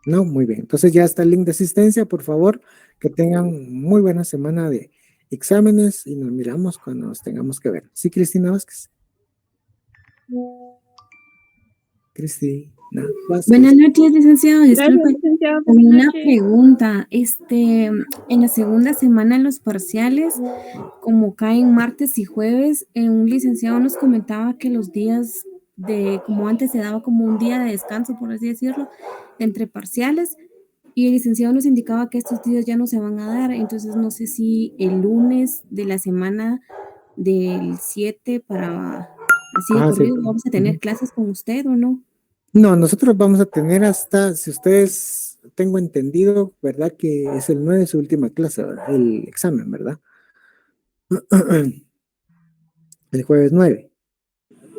Speaker 1: No, muy bien. Entonces ya está el link de asistencia, por favor, que tengan muy buena semana de exámenes y nos miramos cuando nos tengamos que ver. Sí, Cristina Vázquez. Cristina Vázquez.
Speaker 6: Buenas noches, licenciado.
Speaker 2: Gracias,
Speaker 6: Disculpe,
Speaker 2: licenciado. Buenas
Speaker 6: una
Speaker 2: noches.
Speaker 6: pregunta. En la segunda semana en los parciales, como caen martes y jueves, un licenciado nos comentaba que los días como antes se daba como un día de descanso, por así decirlo, entre parciales, y el licenciado nos indicaba que estos días ya no se van a dar. Entonces no sé si el lunes de la semana del 7 para así de
Speaker 1: Ah, sí.
Speaker 6: corrido vamos a tener clases con usted o no.
Speaker 1: No, nosotros vamos a tener hasta, si ustedes, tengo entendido, ¿verdad? Que es el 9 su última clase, ¿verdad? El examen, ¿verdad? El jueves 9.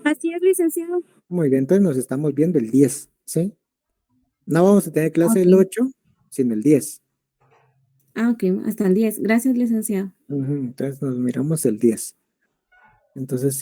Speaker 6: Así es, licenciado.
Speaker 1: Muy bien, entonces nos estamos viendo el 10, ¿sí? No vamos a tener clase el
Speaker 6: Ok.
Speaker 1: 8, sino el 10.
Speaker 6: Ah, ok, hasta el 10. Gracias, licenciado.
Speaker 1: Entonces nos miramos el 10. Entonces, sí.